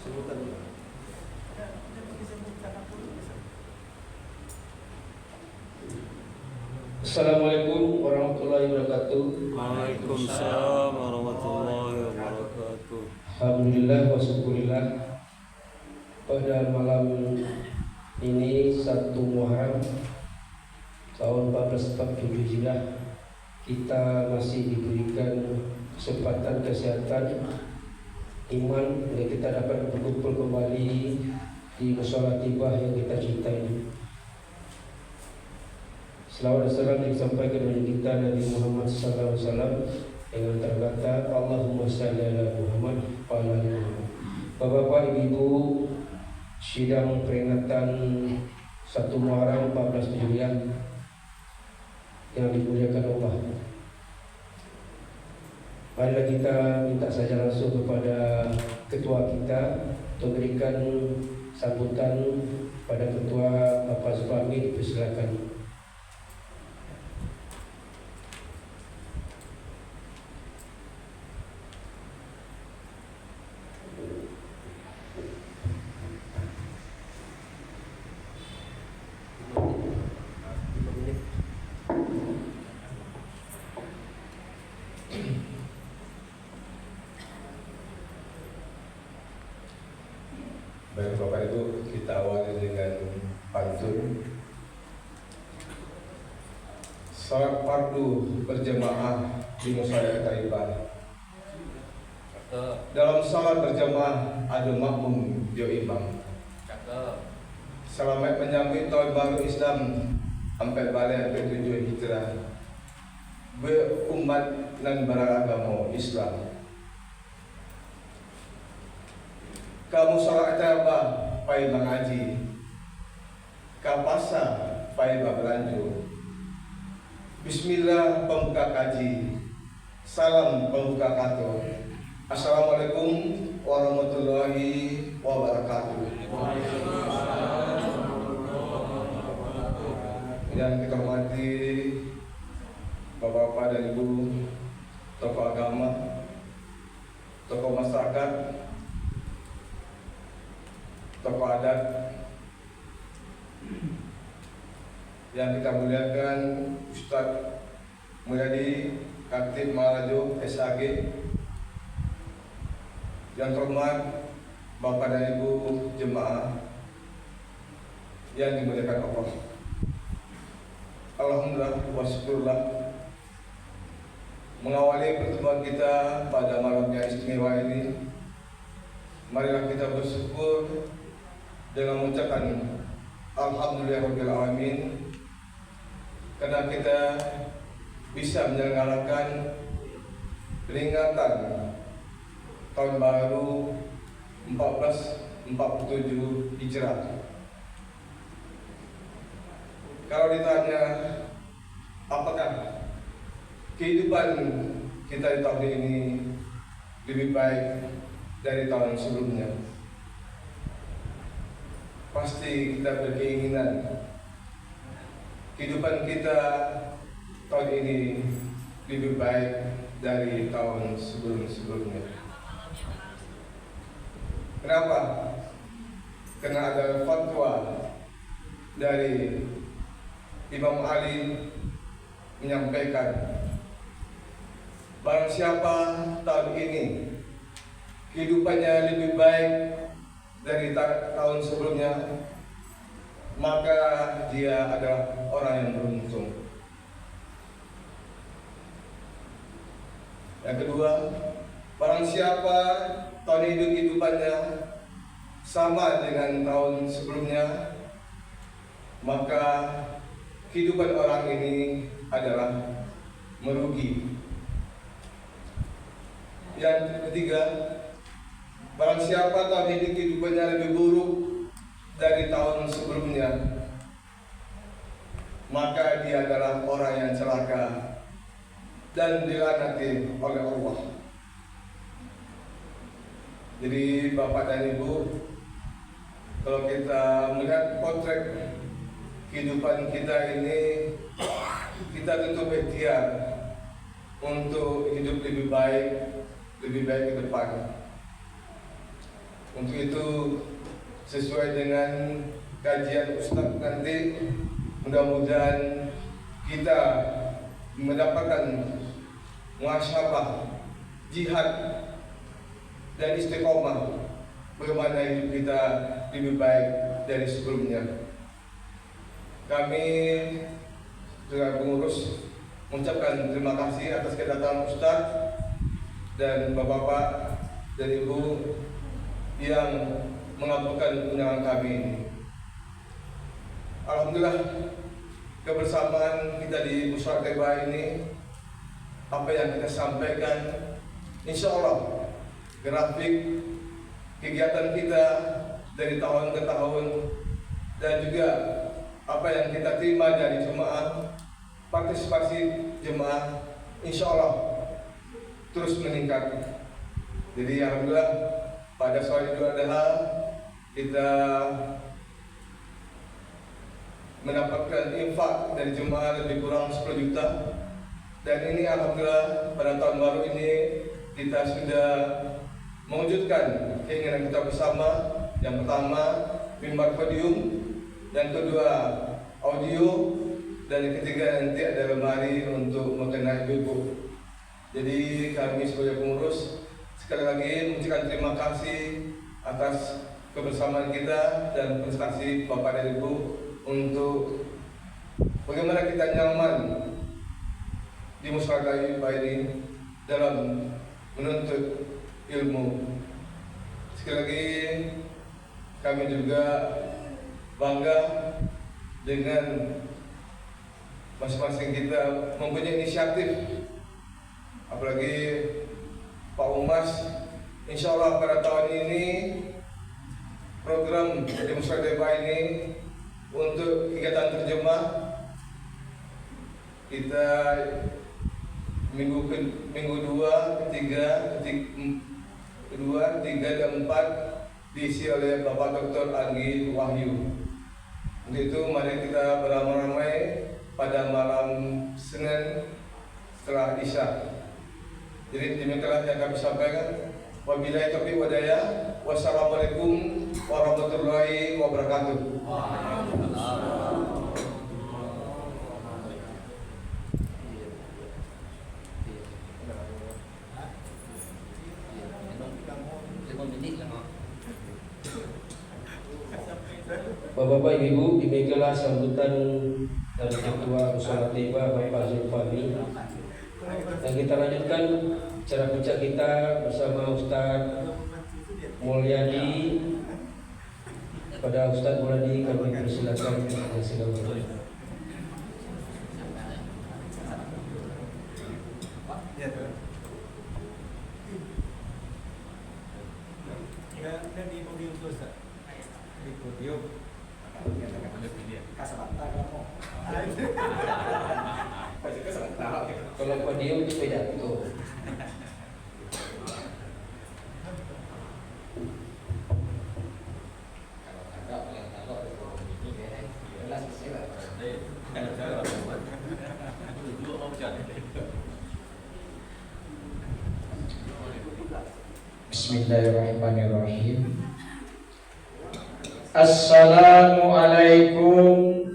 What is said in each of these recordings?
Sebutan dulu. Assalamualaikum warahmatullahi wabarakatuh. Waalaikumsalam warahmatullahi wabarakatuh. Alhamdulillah wa syukurillah. Pada malam ini 1 Muharram tahun 1447 Hijriah, kita masih diberikan kesempatan, kesehatan, iman, dan kita dapat berkumpul kembali di mushola Tibah yang kita cintai. Selawat dan salam disampaikan kepada kita Nabi Muhammad SAW dengan terkata Allahumma shalli ala Muhammad wa ala ali Muhammad. Bapak-bapak, ibu-ibu, sidang peringatan 1 Muharram 14 Hijriah yang dimuliakan Allah. Marilah kita minta saja langsung kepada ketua kita untuk memberikan sambutan pada ketua Bapak Zulfahmi, dipersilakan. Baik Bapak Ibu, kita awali dengan pantun. Salat fardu berjamaah di mushola Taibah. Dalam salat berjamaah ada makmum yo imam. Selamat menyambut tahun baru Islam sampai balik ke-7 Hijrah. Berumat dan beragama Islam. Kamu salat Taibah pai mengaji, ka pasar pai berbelanja. Bismillah pembuka kaji, salam pembuka kato. Assalamualaikum warahmatullahi wabarakatuh. Yang kita hormati Bapak-bapak dan Ibu, tokoh agama, tokoh masyarakat, tokoh adat yang kita muliakan, Ustadz Mulyadi Khatib Maharajo SAG, yang terhormat Bapak dan Ibu jemaah yang dimuliakan Allah. Alhamdulillah wa syukurullah, mengawali pertemuan kita pada malam yang istimewa ini, marilah kita bersyukur dengan mengucapkan Alhamdulillahirabbil alamin karena kita bisa menyelenggarakan peringatan tahun baru 1447 Hijrah. Kalau ditanya apakah kehidupan kita di tahun ini lebih baik dari tahun sebelumnya, pasti kita berkeinginan kehidupan kita tahun ini lebih baik dari tahun sebelum-sebelumnya. Kenapa? Karena ada fatwa dari Imam Ali menyampaikan, barang siapa tahun ini kehidupannya lebih baik dari tahun sebelumnya, maka dia adalah orang yang beruntung. Yang kedua, barang siapa tahun ini kehidupannya sama dengan tahun sebelumnya, maka kehidupan orang ini adalah merugi. Yang ketiga, barang siapa tahun ini kehidupannya lebih buruk dari tahun sebelumnya, maka dia adalah orang yang celaka dan dilaknati oleh Allah. Jadi Bapak dan Ibu, kalau kita melihat potret kehidupan kita ini, kita tentu berikhtiar untuk hidup lebih baik ke depan. Untuk itu sesuai dengan kajian Ustaz nanti, mudah-mudahan kita mendapatkan muasyarah, jihad dan istiqomah bagaimana hidup kita lebih baik dari sebelumnya. Kami dengan pengurus mengucapkan terima kasih atas kedatangan Ustaz dan Bapak-bapak dan Ibu yang mengabulkan undangan kami ini. Alhamdulillah, kebersamaan kita di Musyawarah Taiba ini, apa yang kita sampaikan, insya Allah grafik kegiatan kita dari tahun ke tahun dan juga apa yang kita terima dari jemaah, partisipasi jemaah, insya Allah terus meningkat. Jadi alhamdulillah pada sore Idul Adha kita mendapatkan infak dari jemaah lebih kurang 10 juta, dan ini alhamdulillah pada tahun baru ini kita sudah mewujudkan keinginan kita bersama. Yang pertama mimbar podium, yang kedua audio, dan yang ketiga nanti ada lemari untuk mengenai ibu. Jadi kami sebagai pengurus sekali lagi mengucapkan terima kasih atas kebersamaan kita dan prestasi Bapak dan Ibu untuk bagaimana kita nyaman di Musyawarah Taiba ini dalam menuntut ilmu. Sekali lagi kami juga bangga dengan masing-masing kita mempunyai inisiatif, apalagi Pak Umas. Insya Allah pada tahun ini program di Musyawarah Taiba ini untuk kegiatan terjemah kita minggu 2, 3, dan 4 diisi oleh Bapak Dr. Anggi Wahyu. Untuk itu mari kita beramai-ramai pada malam Senin setelah Isya. Jadi demikianlah yang kami sampaikan. Wabillahi taufiq wal hidayah. Wassalamualaikum warahmatullahi wabarakatuh. Bapak-bapak, Ibu, demikianlah sambutan dari Ketua Musyawarah Taiba Bapak Zulfami. Dan kita lanjutkan cara puncak kita bersama Ustaz Mulyadi. Pada Ustaz Mulyadi kami persilakan. Silakan. Dan di podium itu Ustaz. Di podium. Kalau podium itu pidato. Bismillahirrahmanirrahim. Assalamualaikum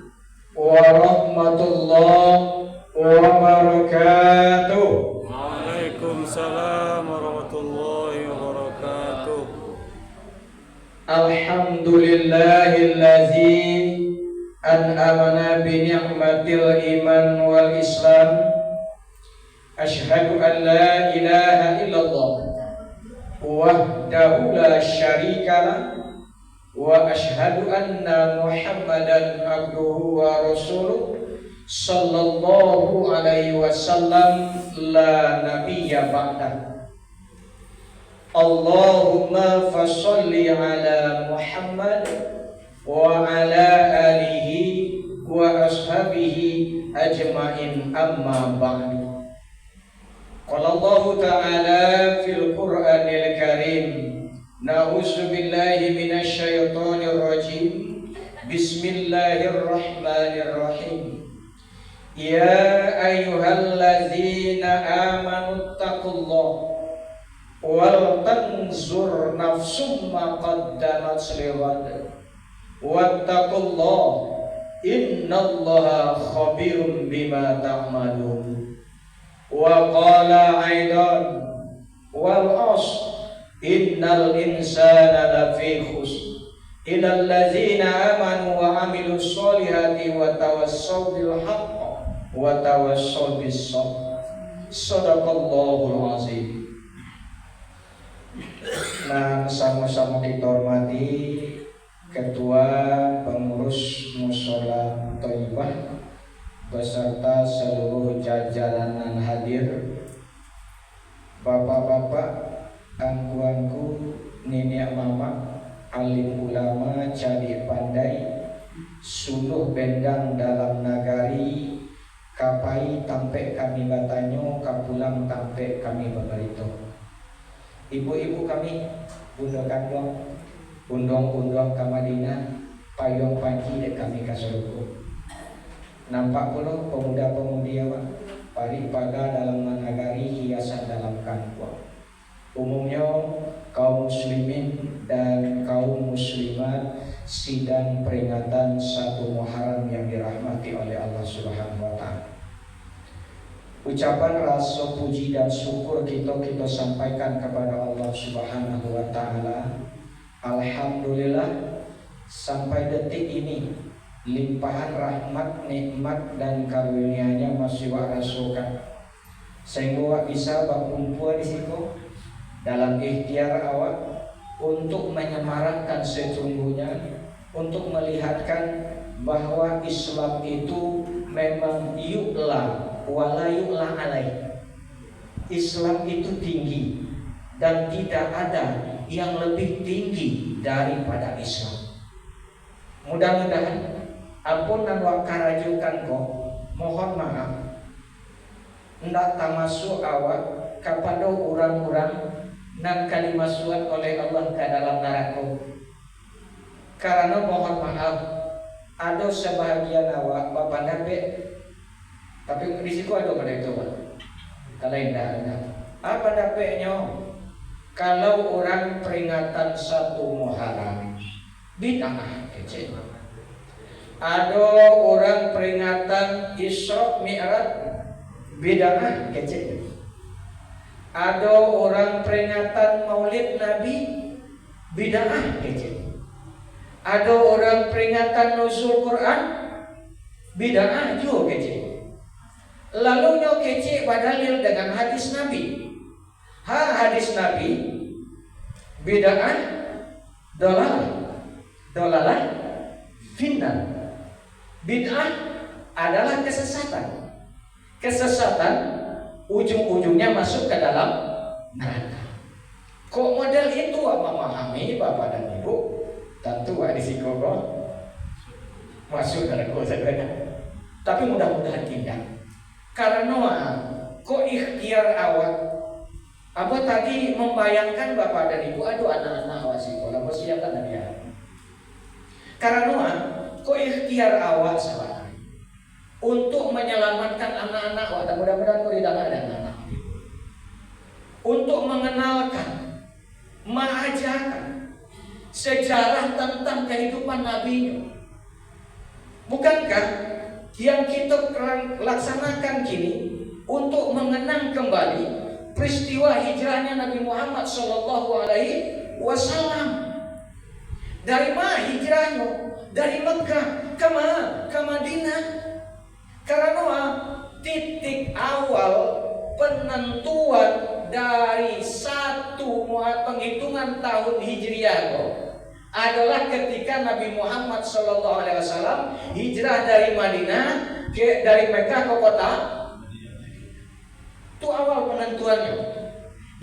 warahmatullahi wabarakatuh. Waalaikumsalam warahmatullahi wabarakatuh. Alhamdulillahillazi an'amana bi ni'matil iman wal islam. Asyhadu an la ilaha illallah wahdahu la syarikalah wa asyhadu anna Muhammadan abduhu wa rasuluh sallallahu alaihi wasallam la nabiyya ba'dah. Allahumma fasholli ala Muhammad wa ala alihi wa ashabihi ajmain, amma ba'du. Qala Allah ta'ala fil Qur'anil Karim, na'udzu billahi minasy syaithanir rajim. Bismillahirrahmanirrahim. Ya ayyuhalladzina amanu taqullaha wal tanzur nafsum ma qaddamat lighad wattaqullah innallaha khabirum bima ta'malun. Wa qala aidan wal asr innal insana lafi khusr illal ladzina amanu wa amilus solihati wa tawassaw bil haqq wa tawassaw bis sabr. Shadaqallahul azim. Nah, sama-sama kita hormati Ketua Pengurus Mushola Thayyibah beserta seluruh jajaran hadir, bapak-bapak, angku-angku, nenek mama, alim ulama, cadi pandai, suluh bendang dalam nagari, kapai tampe kami batanyo, kapulang tampe kami babarito. Ibu-ibu kami, bunda kandung, undong-undong kamadina, payung panci dek kami kasuruku. Nampak pula pemuda-pemudi awak, paripada dalam nagari, hiasan dalam kanwa. Umumnya kaum muslimin dan kaum muslimat sidang peringatan 1 Muharram yang dirahmati oleh Allah Subhanahu wa taala. Ucapan rasa puji dan syukur kita sampaikan kepada Allah Subhanahu wa taala. Alhamdulillah sampai detik ini limpahan rahmat, nikmat dan karunia-Nya masih wak rasakan. Sehingga wak bisa berkumpul di situ dalam ikhtiar awak untuk menyemarakkan sesungguhnya, untuk melihatkan bahwa Islam itu memang yu'la wala yu'la alaih. Islam itu tinggi dan tidak ada yang lebih tinggi daripada Islam. Mudah-mudahan ampunan wak karajukan kok, mohon maaf ndak tamasuk awak kepada orang-orang nan kalimasuk oleh Allah ke dalam neraka. Karena mohon maaf, ada sebahagian awak bapak nabe, tapi risiko ada pada itu pak. Kalau indah, apa dapetnya? Kalau orang peringatan 1 Muharram bid'ah kecil. Ada orang peringatan Isra Mi'raj bid'ah kecil. Ada orang peringatan Maulid Nabi bid'ah kecil. Ada orang peringatan Nuzul Quran bid'ah juga kecil. Lalu nyo kecil badalil dengan hadis Nabi. Hadis Nabi bid'ah dolalah finnar. Bid'ah adalah kesesatan. Kesesatan ujung-ujungnya masuk ke dalam neraka. Kok model itu memahami Bapak dan Ibu? Tentu risiko kok masuk neraka sebenarnya. Tapi mudah-mudahan tidak. Karena kok ikhtiar awak apa tadi membayangkan Bapak dan Ibu, aduh anak-anak awak sekolah persiapan Nabi. Karena kok ikhtiar awak salah untuk menyelamatkan anak-anak awak, dan mudah-mudahan kau tidak ada anak-anak, untuk mengenalkan, mengajarkan sejarah tentang kehidupan Nabi. Bukankah yang kita laksanakan kini untuk mengenang kembali peristiwa hijrahnya Nabi Muhammad SAW? Dari mana hijrahnya? Dari Mekah ke mana? Ke Madinah. Karena titik awal penentuan dari 1 penghitungan tahun Hijriah adalah ketika Nabi Muhammad SAW hijrah dari Madinah dari Mekah ke kota. Itu awal penentuannya.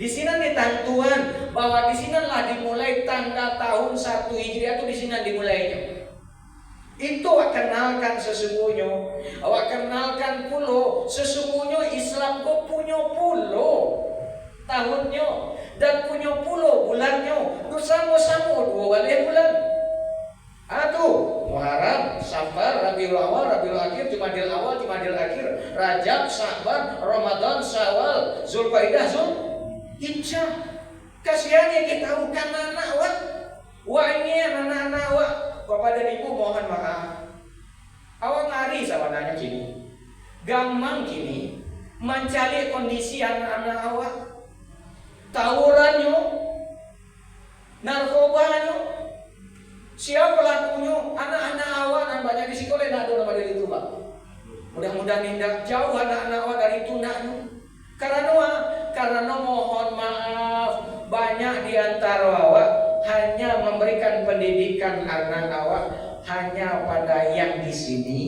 Di sini ditentuan bahwa di sinilah dimulai tanggal tahun 1 Hijriah, itu di sini dimulainya. Itu awak kenalkan sesungguhnya. Awak kenalkan pulau sesungguhnya Islam kok punya pulau tahunnya dan punya pulau bulannya. Bersama-sama 2 kali bulan. Muharram, Safar, Rabiul Awal, Rabiul Akhir, Jumadil Awal, Jumadil Akhir, Rajab, Sya'ban, Ramadan, Syawal, Zulqa'dah, Zulhijjah. Kasihan yang kita bukan anak wah ini anak-anak Bapak dan Ibu mohon maaf. Awak ngari sabananya kini. Gampang kini mencari kondisi anak-anak awak. Tawurannya, narkobanya, siapa pelakunya? Anak-anak awak dan banyak di sekolah nak ada nama dari itu Pak. Mudah-mudahan tidak jauh anak-anak awak dari itu naknya. Karena mohon maaf banyak di antara awak hanya memberikan pendidikan anak awak hanya pada yang di sini,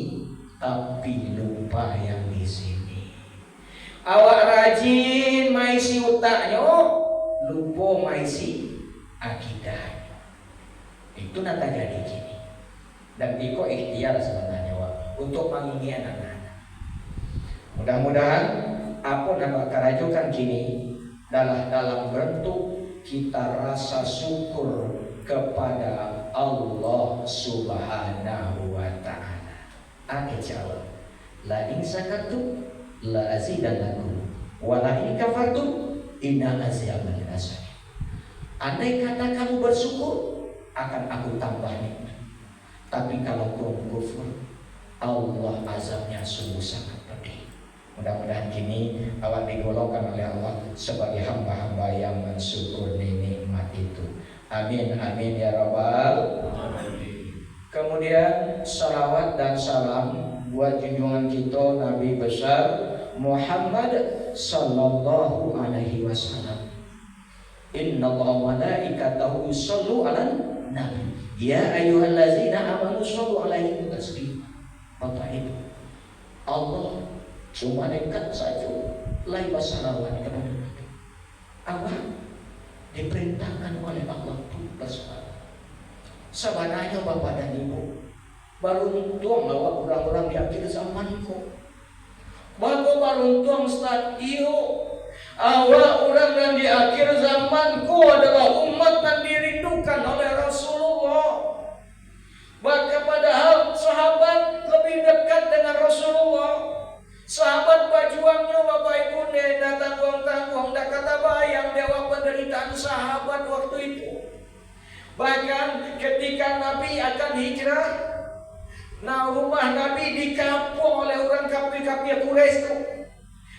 tapi lupa yang di sini. Awak rajin maisi utaknya, lupa maisi akidah. Itu nanti jadi gini. Dan iko ikhtiar sebenarnya Wak, untuk menginginkan anak-anak. Mudah-mudahan apa nama kerajukan kini dalam bentuk kita rasa syukur kepada Allah Subhanahu wa ta'ala. Ake jawab, la in syakartum la azidannakum wa la in kafartum inna azabi lasyadid. Andai kata kamu bersyukur, akan aku tambah nikmat. Tapi kalau kamu kufur, Allah azabnya sungguh sangat pedih. Mudah-mudahan kini awak digolongkan oleh Allah sebagai hamba-hamba yang mensyukur nikmat itu. Amin amin ya rabbal alamin. Kemudian salawat dan salam buat junjungan kita Nabi besar Muhammad sallallahu alaihi wasallam. Innallaha wa malaikatahu yusallu 'alan nabi. Ya ayyuhallazina amanu shallu 'alaihi wa sallimu taslima. Allah cuma dekat saja lai bersalawat kepada Nabi. Awak diperintahkan oleh Allah untuk bersalawat. Sebenarnya Bapak dan Ibu, beruntung awak orang-orang di akhir zaman kok. Bapak beruntung Ustaz, awak orang yang di akhir zamanku adalah umat yang dirindukan oleh Rasulullah. Bahkan padahal sahabat lebih dekat dengan Rasulullah. Sahabat berjuangnya Bapak Ibu tidak tanggung-tanggung, tidak kata bayang dewa penderitaan sahabat waktu itu. Bahkan ketika Nabi akan hijrah, rumah Nabi dikapung oleh orang kafir-kafir Quraisy itu.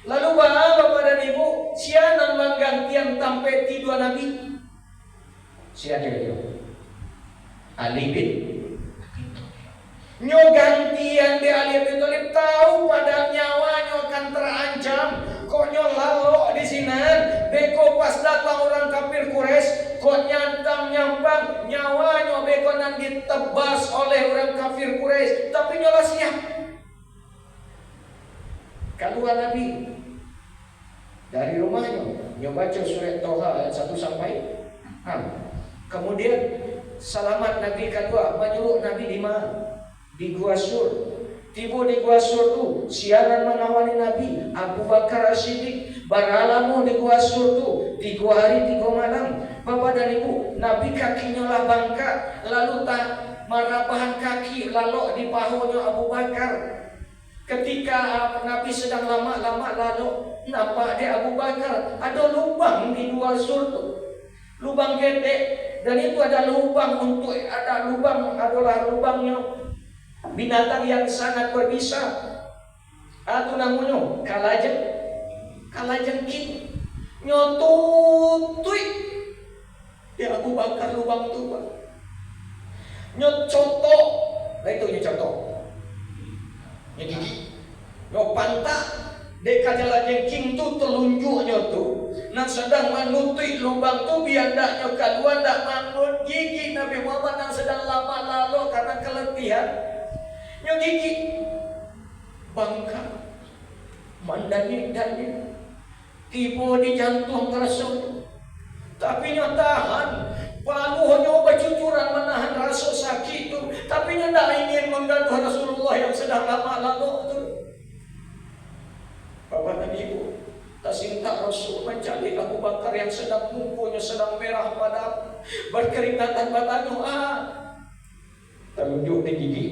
Lalu Bapak dan Ibu, siapa menggantian tampeti dua Nabi? Siapa kira-kira? Ali bin Nyo gantian di Ali bin Thalib tahu pada nyawanya akan terancam. Kok lalu di sini beko pas datang orang kafir Quraisy, kok nyambang nyawanya beko nan ditebas oleh orang kafir Quraisy, tapi nyolah siap. Keluar Nabi dari rumahnya, nyo baca surat Toha ayat 1 sampai 6. Kemudian salamat Nabi kedua, menyuruh Nabi di mana? Di Gua Sur. Tiba di Gua Sur tu siaran mengawali Nabi Abu Bakar As-Siddiq beralamu di Gua Sur tu 3 hari 3 malam. Bapak dan Ibu, Nabi kakinya lah bangkat, lalu tak marabahan kaki lalu di pahunya Abu Bakar. Ketika Nabi sedang lama-lama lalu nampak di Abu Bakar ada lubang di Gua Sur tu, lubang gede, dan itu ada lubang adalah lubangnya binatang yang sangat berbisa. Atau namanya kalajengking. Nyotutui ya Abu Bakar lubang itu Pak. Nyocotok, itu nyocotok. Nyegigi. Nyopantak deka kalajengking itu telunjuknya tuh. Nah sedang menutup lubang tu biar ndak nyokaduan ndak mangun gigi Nabi Muhammad yang sedang lama lalu karena keletihan. Gigi bangka mandani tiba di jantung Rasul, tapi tahan paluhnya bercucuran menahan rasa sakit itu, tapi tidak ingin menggaduh Rasulullah yang sedang lama lalu itu. Bapak dan Ibu, tersinta Rasul mencari Abu Bakar yang sedang mukanya sedang merah padam, berkeringatan batanya terunjuk di gigi.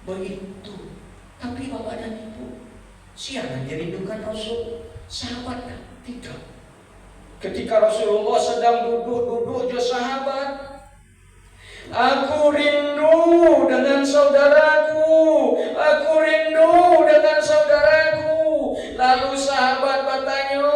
Begitu. Tapi Bapak dan Ibu, siapa yang dirindukan Rasul? Sahabat kan? Tidak. Ketika Rasulullah sedang duduk-duduk jo sahabat, aku rindu dengan saudaraku, aku rindu dengan saudaraku. Lalu sahabat bertanya,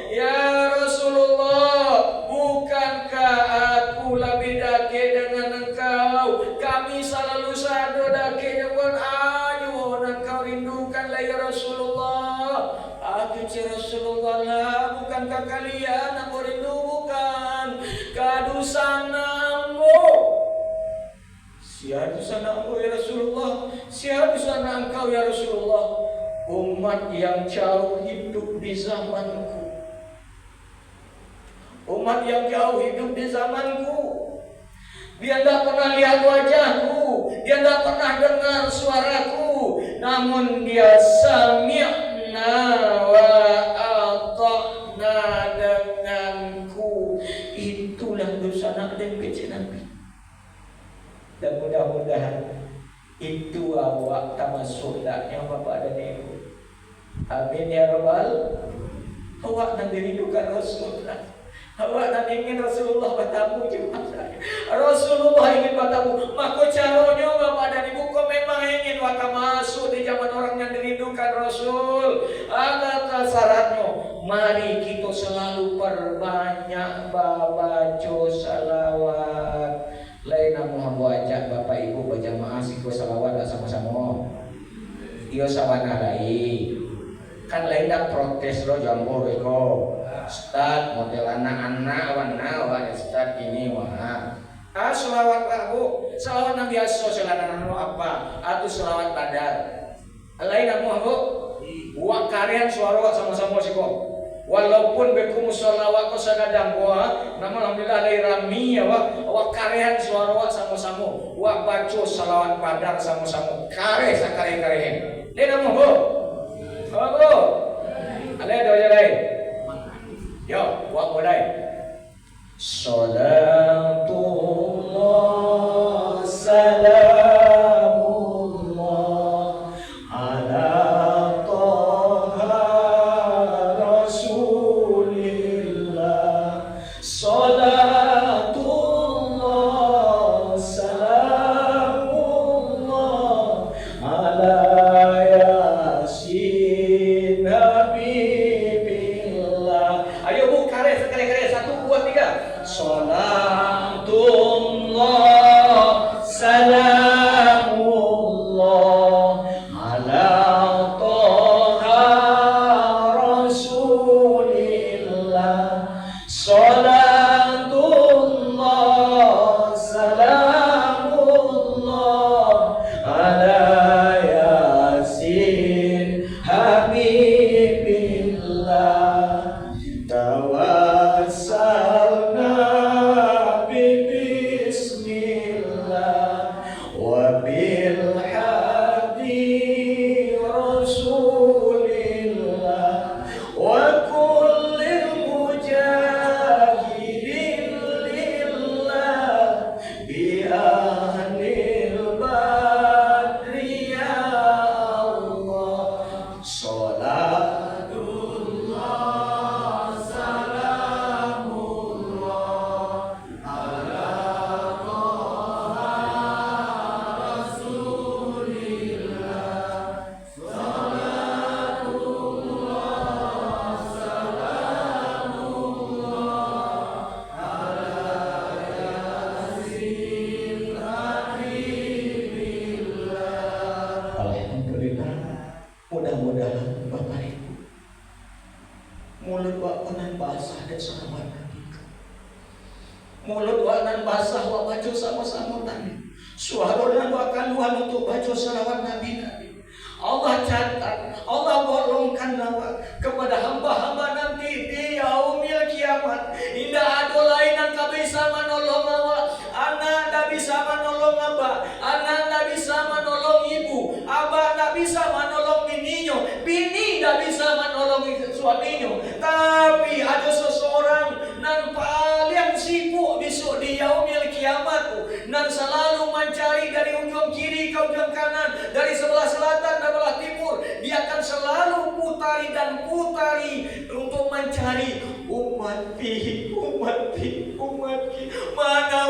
ya Rasulullah, bukankah aku lebih dake dengan engkau? Kami selalu sadu dake dengan ayu dan kau rindukanlah ya Rasulullah. Aku Rasulullah lah, bukankah kalian aku rindu bukan? Kadusana ambo. Siadusana ambo ya Rasulullah, siadusana engkau ya Rasulullah. Umat yang jauh hidup di zamanku, umat yang jauh hidup di zamanku. Dia tidak pernah lihat wajahku, dia tidak pernah dengar suaraku, namun dia sami'na wa ata'na denganku. Itulah dosa dan kecil Nabi. Dan mudah-mudahan itu awak tamasuklah yang Bapak dan Ibu. Amin ya Rabbal. Awak nak dirindukan Rasulullah. Awak nak ingin Rasulullah bertamu jumpa saya. Rasulullah ingin bertamu. Maka caranya Bapak dan Ibu kau memang ingin waktu masuk di zaman orang yang dirindukan Rasul. Ada syaratnya. Mari kita selalu perbanyak baca salawat. Lain nak ajak Bapak Ibu berjamaah sikwa salawat sama-sama. Iyo sawana lain. Kan lain dah protes lo jambo reko. Ustaz model anak-anak warna Ustaz ini wah. Selawat lah Bu. Selawat Nabi Asso selawat apa? Atau selawat badar. Lain nak Bu. Buat karyan suara sama-sama siko. Walaupun beku musolawat ko sagadang buah, namun alhamdulillah dari rami ya wak karyan suara sama-sama, wak baca salawat badar sama-sama, kare sakare-kare. Dia nama Bu. Oh Bu. Ada doa lain. Yo, wak mulai. Salatullah salamullah ala mulut wanan basah wa baca sama-sama tadi. Suara dan wakaluan untuk baca salawat Nabi. Allah catat, Allah golongkan nama kepada hamba-hamba nanti di yaumil kiamat. Tidak ada lain yang tak bisa menolong awak. Anak tak bisa menolong abah, anak tak bisa menolong ibu, abah tak bisa menolong bininya, bini tak bisa menolong suaminya. Tapi ada seseorang yang paling sibuk besok di yaumil kiamat, dan selalu mencari dari ujung kiri ke ujung kanan, dari sebelah selatan dan sebelah timur. Dia akan selalu putari dan putari untuk mencari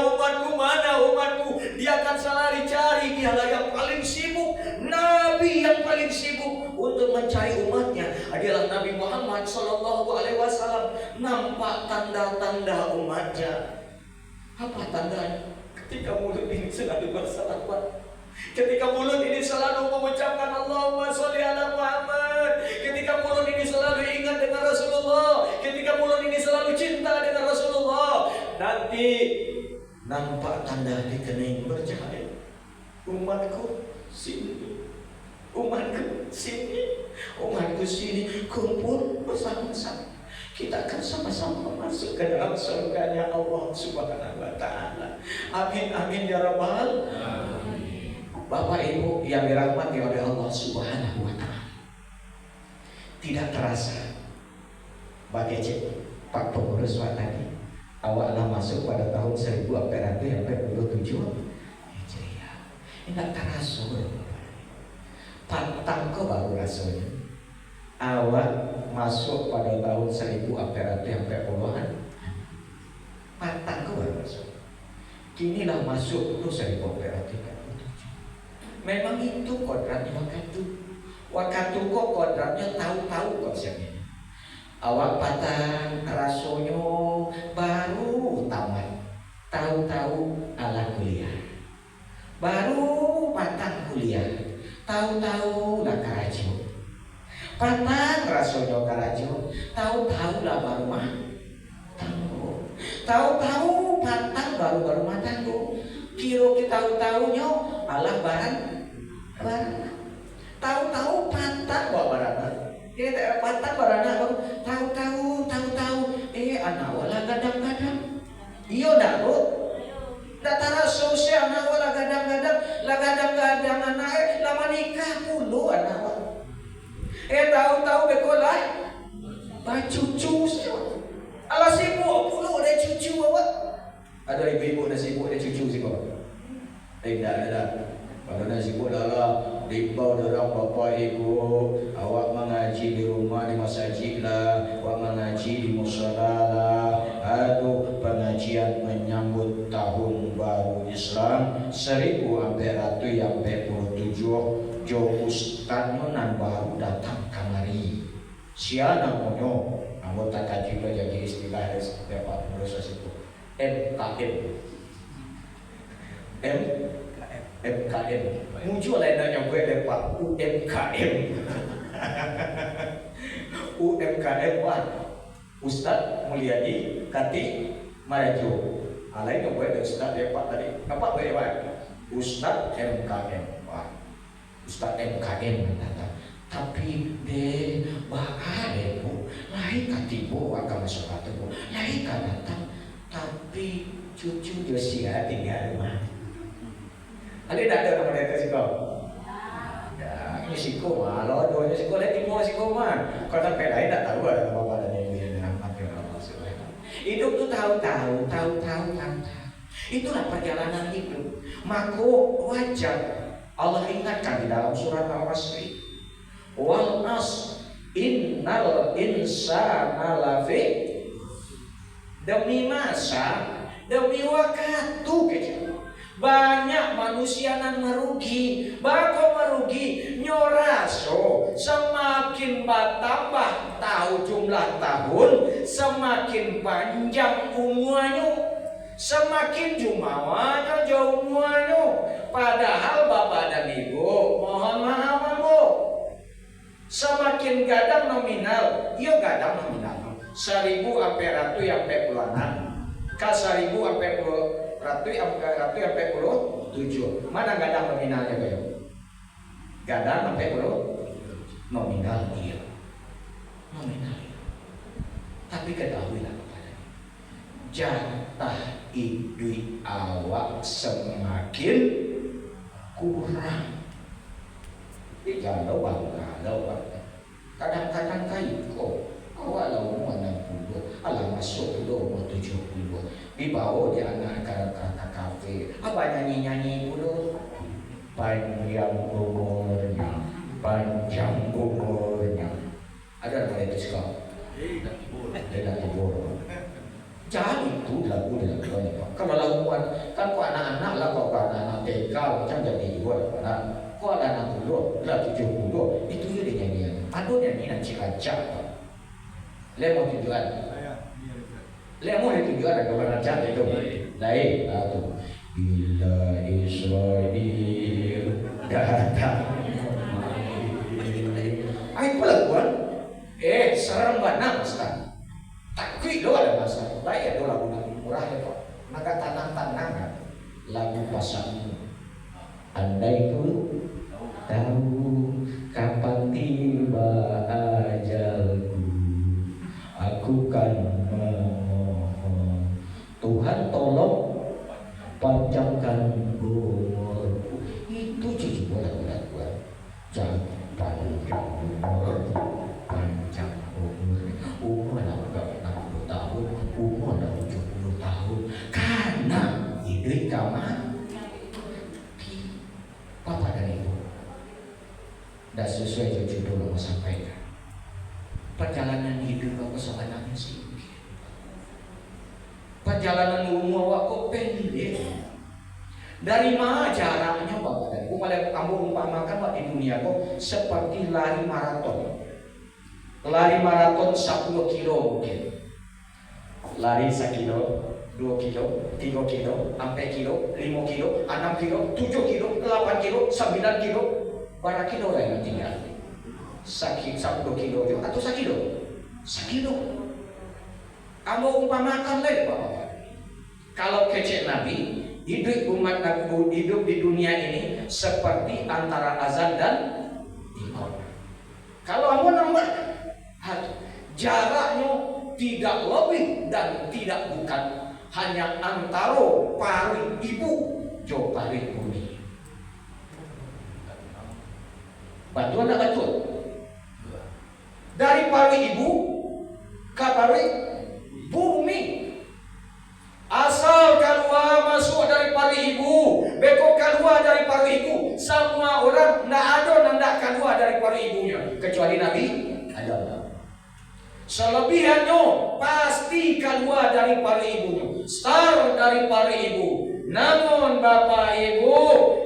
umatku, mana umatku, dia akan selalu cari, dialah yang paling sibuk, Nabi yang paling sibuk untuk mencari umatnya adalah Nabi Muhammad SAW. Nampak tanda-tanda umatnya. Apa tandanya? Ketika mulut ini selalu bersalawat, ketika mulut ini selalu mengucapkan Allahumma sholli ala Muhammad, ketika mulut ini selalu ingat dengan Rasulullah, ketika mulut ini selalu cinta dengan Rasulullah, nanti nampak tanda di kening bercahaya. Umatku sini, umatku sini, umatku sini, kumpul bersama-sama. Kita akan sama-sama masuk ke dalam surganya Allah Subhanahu wa Ta'ala. Amin, amin ya Rabbal alamin. Bapak Ibu yang dirahmati oleh Allah Subhanahu wa Ta'ala, tidak terasa bagi Pak Pengurus tadi, awalnya masuk pada tahun 1447 Hijriah. Tidak terasa, patang ke baru rasanya. Awal masuk pada tahun 1440-an, patang ke baru rasanya. Kinilah masuk itu 1437. Memang itu kodratnya waktu. Waktu kok kodratnya tahu-tahu konsepnya. Awak patang rasanya baru tamat, tahu-tahu ala kuliah. Baru patang kuliah, tahu-tahu lah karajo. Patang rasanya karajo, tahu-tahu lah baru mah tanggo. Tahu-tahu patang baru-baru mah tanggo. Kiro kita tahu-tahunya Allah barang. Tahu-tahu patang bawa barang. Kita patang barang tahu-tahu anak wala gadang-gadang. Iyo dah bro. Datara sosial anak wala gadang-gadang anak lama nikah puluh anak wala. Tahu-tahu bekolai cucu siapa? Alah sibuk puluh ada cucu awak. Ada ibu-ibu dah sibuk ada cucu sibuk. Tidak ada. Kalau dah sibuk dah ribau dorang bapak ibu, awak mengaji di rumah di masjid lah, awak mengaji di musala lah. Aduh, pengajian menyambut tahun baru Islam 1447. Jo ustadnya nan baru datang kamari. Siapa namanya? Anggota kaji lo jadi istilah Bapak proses itu. MKM. Muncul lainnya gue lepak UMKM. UMKM Wan Ustaz Mulyadi Kati Maju. Lainnya gue ada Ustaz lepak tadi. Apa gue lepak? Ustaz MKM Wan. Ustaz MKM datang. Tapi deh bahkan bu, lain katibu agama sholat bu, lain kan datang. Tapi cucu Josia tinggal rumah. Ada tak ada nama dia siko? Ya, ini siko mah. Lo doanya siko lain tipu siko mah. Kalau sampai lain tak tahu ada apa dan yang dia rahmat ya Allah Subhanahu. Hidup tu tahu. Itulah perjalanan hidup. Maka wajar Allah ingatkan di dalam surat Al-Asr. Wal as innal insana lafi, demi masa, demi waktu kecil. Banyak manusia yang merugi. Bako merugi nyoraso. Semakin bertambah tahu jumlah tahun, semakin panjang umurnya, semakin jumawanya jauh umurnya. Padahal bapak dan ibu mohon maaf bu, semakin gadang nominal, iyo gadang nominal 1.000 sampai ratu sampai puluhan, ka 1.000 sampai ratu sampai 7. Mana gadang nominalnya kayo? Gadang sampai nominal iya. Nominal. Tapi ketahuilah kepadanya, jatah duit awak semakin kurang. Jangan bangga. Kadang-kadang kok awak lawan 60, alah masuk dulu 70. Dibawa di anak kata kafe. Apa nyanyi dulu? Panjang umurnya. Ada nama itu sekarang? Tidak tibur. kan kok anak-anak lah, kok anak-anak TK macam jadi dua anak, kok ada anak dulu lah 70 itu jadi nyanyian. Aduh nyanyian Cilacap. Lemo tujuan. Lemo tujuan ada gambaran cat itu. Lain atau bila Israel datang. Ay pelakuan. Serem banget Ustaz. Takwi lo ada masa. Bayar do lagu murah ya kok. Maka tanang-tanang kan lagu pasang. Andai ku tahu kapan tiba ajalku, aku kan memohon Tuhan tolong panjangkan umurku. Itu jujur lagu-lagu. Jangan panjang umur, panjang umur. Umur 60 tahun, umur 70 tahun. Karena hidup kamu Bapak dan Ibu, dah sesuai judul yang saya sampaikan. Perjalanan hidup aku sebenarnya sih. Perjalanan umur aku pendek. Dari mana caranya Bapak dan Ibu? Malah kamu umpamakan Pak di dunia kok seperti lari maraton. Lari maraton 10 kilo mungkin. Lari 1 kilo, 2 kilo, 3 kilo, 4 kilo, 5 kilo, 6 kilo, 7 kilo, 8 kilo, 9 kilo. Berapa kilo yang tinggal? 10 kilo atau 1 kilo? 1 kilo. Kamu umpamakan lagi Bapak. Kalau kecil Nabi, hidup umat Nabi hidup di dunia ini seperti antara azan dan iqamah. Kalau kamu nambah jaraknya tidak lebih dan tidak bukan, hanya antara pari ibu jo pari bumi. Bantuan tak betul? Dari pari ibu ke pari bumi. Asal keluar masuk dari pari ibu, bekok keluar dari pari ibu. Semua orang tidak ada yang tidak keluar dari pari ibunya, kecuali Nabi Adam. Selebihannya pasti keluar dari pari ibunya, start dari pari ibu. Namun Bapak Ibu,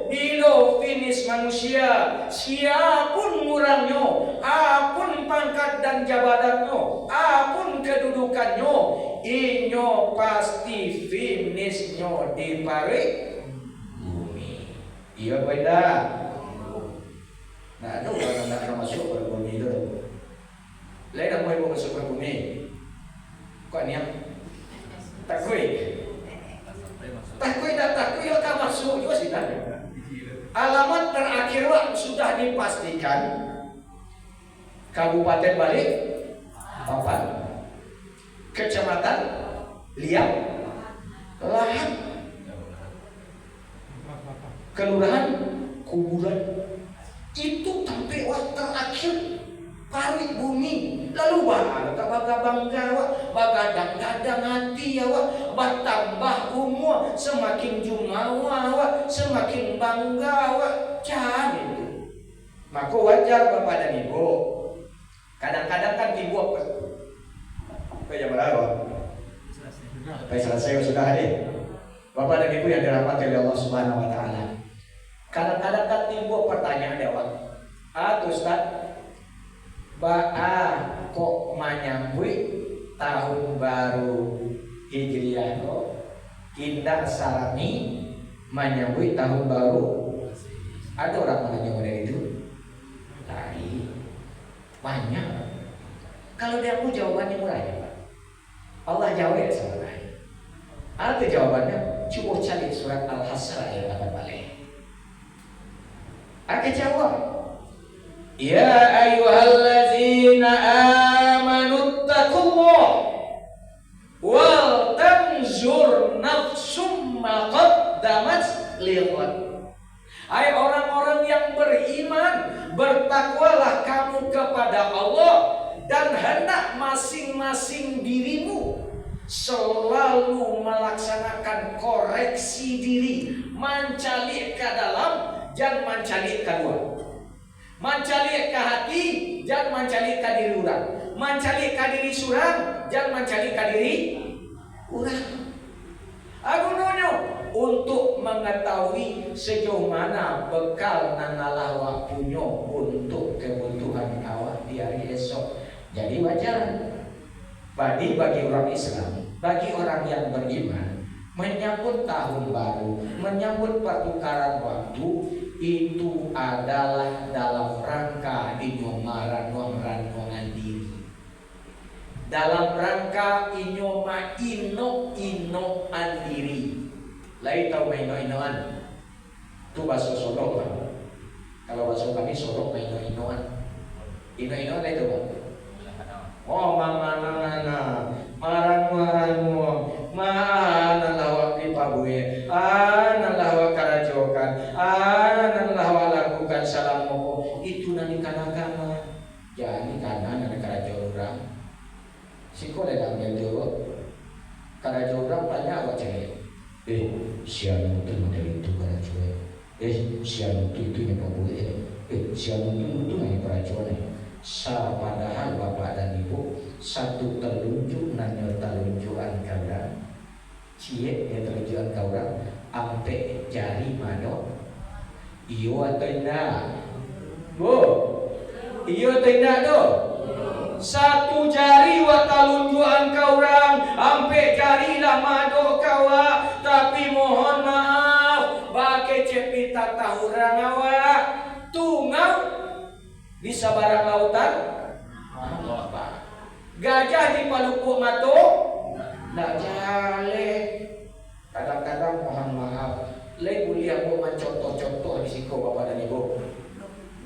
bila finish manusia, siapapun murangnya, apapun pangkat dan jabatannya, apapun kedudukannya, inyo pasti finishnya di pari bumi. Iya beda. Nah, itu kalau nak masuk ke bumi itu. Lain dah mau masuk ke bumi. Kok niat? Takui. Takui dah takui tak masuk juga sih dah. Alamat terakhir sudah dipastikan. Kabupaten Balik, Papan, Kecamatan Liap, Lahap, Kelurahan Kuburan. Itu sampai waktu terakhir pari bumi. Lalu baga bangga baga dadang hati bertambah umur, semakin jumawa semakin bangga jangan itu. Maka wajar Bapak dan Ibu. Kadang-kadang kan ibu apa? Jam berapa? Sampai selesai sudah hadir. Bapak dan Ibu yang dirahmati oleh Allah Subhanahu wa taala. Kadang-kadang kan timbul pertanyaan dewan. Ustaz, kok menyambut tahun baru Hijriah kok indah salami menyambut tahun baru? Ada orang menanya model itu? Lain. Banyak. Kalau dia mau jawabannya murah ya Pak. Allah jawab sama lain. Ada jawabannya, coba cari surat Al-Hasr ayat 8 balik. Ada jawab. Ya ayyuhallazina amanu taqullah wal tanzur nafsum ma qaddamat lighad. Hai orang-orang yang beriman, bertakwalah kamu kepada Allah dan hendak masing-masing dirimu selalu melaksanakan koreksi diri, mencalik ke dalam jangan mencalik ke luar, mencalik ke hati jangan mencalik ke diri orang, mencalik ke diri surang jangan mencalik ke diri orang. Aku nonyo untuk mengetahui sejauh mana bekal nanalah awak punya untuk kebutuhan awak di hari esok. Jadi wajar bagi orang Islam, bagi orang yang beriman, menyambut tahun baru, menyambut pertukaran waktu itu adalah dalam rangka inyomaran diri, dalam rangka inyoma inoan diri. Lain tahu ino-inoan itu bahasa Solo kan? Kalau bahasa kami Solo ino-inoan. Ino-inoan itu bang. Oh mana mana lawak di pabuye, lawak karajokan, lawak lakukan salam moko. Itu nani kana-kana. Jadi kana nani karajo orang. Siko dah ambil dulu. Karajo orang banyak awak cari. Siang itu model itu karajo. Siang itu yang pabuye. Siang itu yang karajo nih. Padahal bapak dan ibu satu telunjuk nanya telunjukan kaurang cie ya telunjukan kaurang ampe jari mano iyo atau indah bu iyo atau indah do satu jari wa telunjukan kaurang ampe jari lah mado kawa tapi mohon maaf bake cepita tahurang awak tungau bisa barang lautan gajah di Paluku Mato nak jale kadang-kadang mohon maaf le boleh aku mencontoh-contoh di siko bapak dan ibu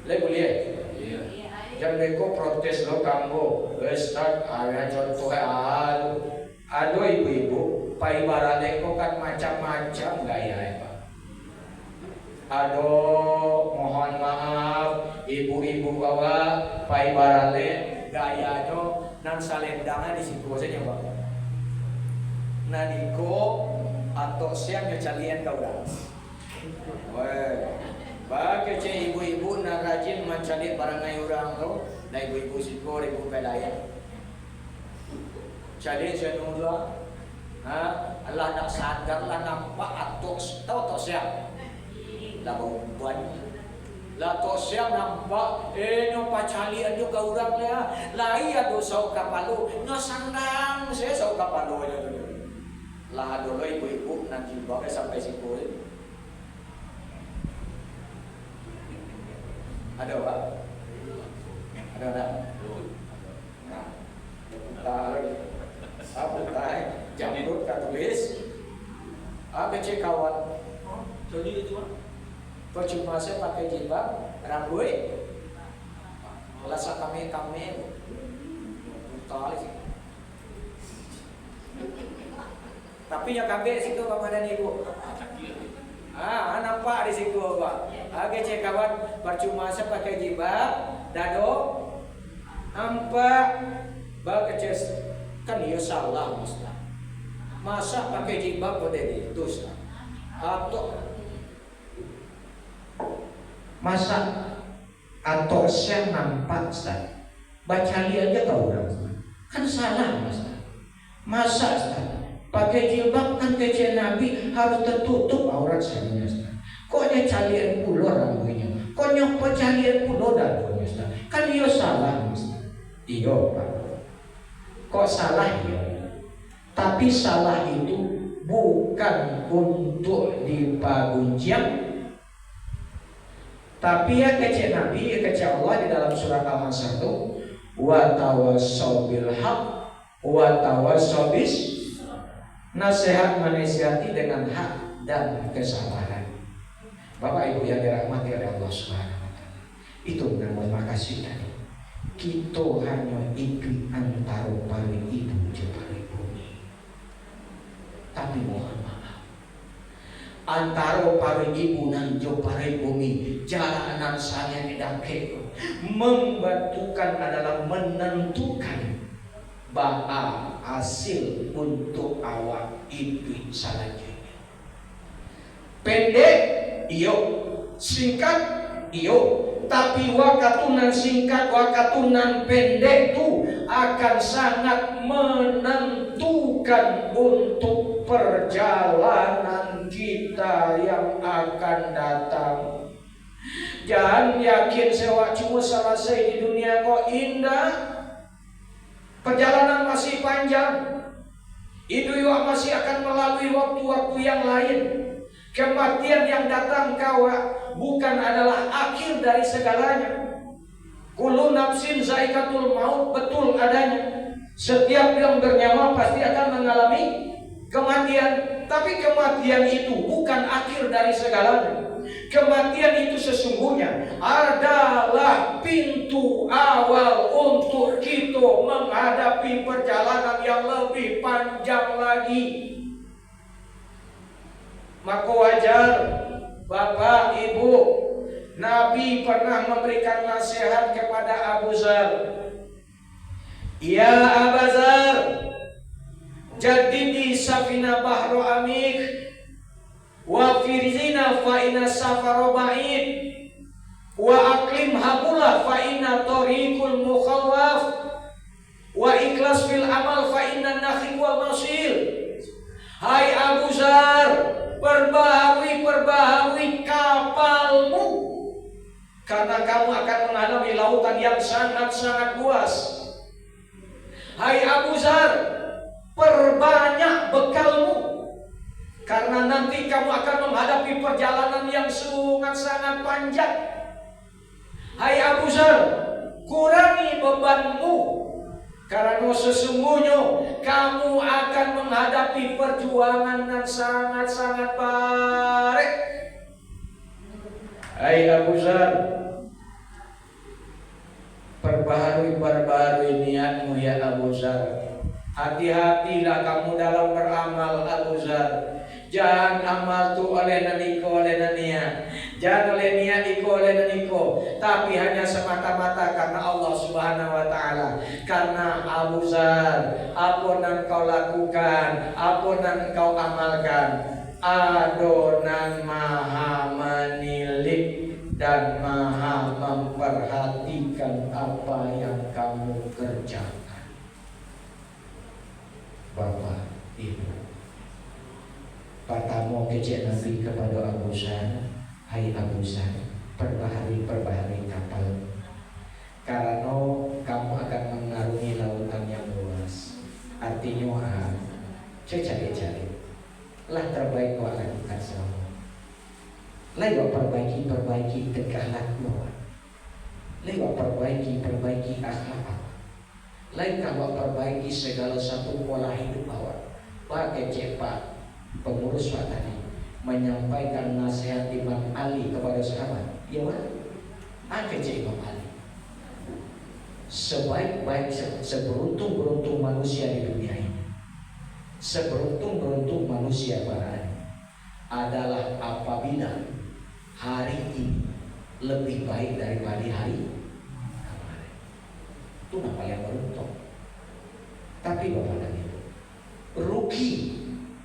le boleh jangan neko protes lo kambo Ustaz ada contoh aduh ibu-ibu paibaran neko kan macam-macam gaya Pak. Aduh, mohon maaf, ibu-ibu bawa paibarale gayanya nang salendangan di situ saja Pak. Naniko atau siang kecalian kau dah. Weh, bagi cek ibu-ibu nak rajin mencari barang orang tu, dah ibu-ibu siko, ibu pelaya. Cari senula, Allah nak sadar lah nampak atau tahu tak siap. Lalu buat lah to siang nampak no pacali ado ka urang lah lai ado sau kapalo no sandang saya sau kapalo aja tu lah ado lo ibu-ibu nanti bawa sampai sikul ada Pak ada tak apa tak jamrut ka tulis cek kawan jadi itu Pak. Percuma saya pakai jilbab, rambut, lasak kami brutal sih. Tapi ya kami situ bapak dan ibu. Nampak di situ Pak. Cek kawan, percuma saya pakai jilbab, dado, nampak, bakeces kan dia salah Ustaz. Masa pakai jilbab pada itu Ustaz? Atau masa atau saya nampak Ustaz baca lihat aja kau orang kan salah masa Ustaz pakai jilbab kan kece Nabi harus tertutup aurat saya Ustaz kok dia calian pulau rambutnya kok nyopot calian pulau dalamnya Ustaz kan dia salah Ustaz iya Pak kok salah ya tapi salah itu bukan untuk dipaguncang tapi ya kece Nabi, ya kece Allah di dalam surat Al-Masr itu wa tawassaw bil haq wa tawassaw bis nasihat menasihati dengan hak dan kesabaran. Bapak Ibu yang dirahmati oleh Allah Subhanahu wa taala. Itu terima kasih tadi. Kita hanya itu antara paling ibu je paling bumi. Tapi mohon maaf antara para ibu dan jo para bumi jalanan saya didake membantukan adalah menentukan bahwa hasil untuk awak itu selanjutnya pendek iyo singkat iyo tapi wakatunan singkat wakatunan pendek itu akan sangat menentukan untuk perjalanan kita akan datang. Jangan yakin sewa cuma selesai di dunia kok indah. Perjalanan masih panjang. Itu juga masih akan melalui waktu-waktu yang lain. Kematian yang datang kawan bukan adalah akhir dari segalanya. Kullu nafsin zaikatul maut, betul adanya. Setiap yang bernyawa pasti akan mengalami kematian. Tapi kematian itu bukan akhir dari segalanya. Kematian itu sesungguhnya adalah pintu awal untuk kita menghadapi perjalanan yang lebih panjang lagi. Maka wajar Bapak Ibu, Nabi pernah memberikan nasihat kepada Abu Dzar. Ya Abu Dzar, jadidi safina bahru amik wa firzina fa inna safara ba'id wa aqlim habulah fa inna tariqul mukhawaf wa ikhlas fil amal fa inna nakhiq wal masir. Hai Abu Dzar, perbaharui kapalmu, karena kamu akan menghadapi lautan yang sangat-sangat luas. Hai Abu Dzar, perbanyak bekalmu, karena nanti kamu akan menghadapi perjalanan yang sangat-sangat panjang. Hai Abu Dzar, kurangi bebanmu, karena sesungguhnya kamu akan menghadapi perjuangan yang sangat-sangat baik. Hai Abu Dzar, perbaharui niatmu ya Abu Dzar. Hati-hatilah kamu dalam beramal Abu Dzar. Jangan amal tu oleh naniko oleh nania. Jangan oleh niat iko oleh naniko, tapi hanya semata-mata karena Allah Subhanahu wa taala. Karena Abu Dzar, apa yang kau lakukan, apa yang kau amalkan, Adonan Maha menilik dan Maha memperhatikan apa yang kamu kerjakan. Bapak, Ibu, pertama kejadian Nabi kepada Abu Dzar, hai Abu Dzar, perbaharui kapal, karena kamu akan mengarungi lautan yang luas. Artinya, cari-cari lah terbaik kau lakukan semua. Lewat perbaiki kekalahan, lewat perbaiki akhlak, lewat perbaiki segala satu pola hidup awak. Pakai cepat pengurus Pak tadi menyampaikan nasihat Imam Ali kepada sahabat. Ya apa Imam Ali? Sebaik-baik, seberuntung-beruntung manusia di dunia ini, seberuntung-beruntung manusia pada adalah apabila hari ini lebih baik daripada hari kemarin. Itu nama yang beruntung. Tapi Bapak dan Ibu, rugi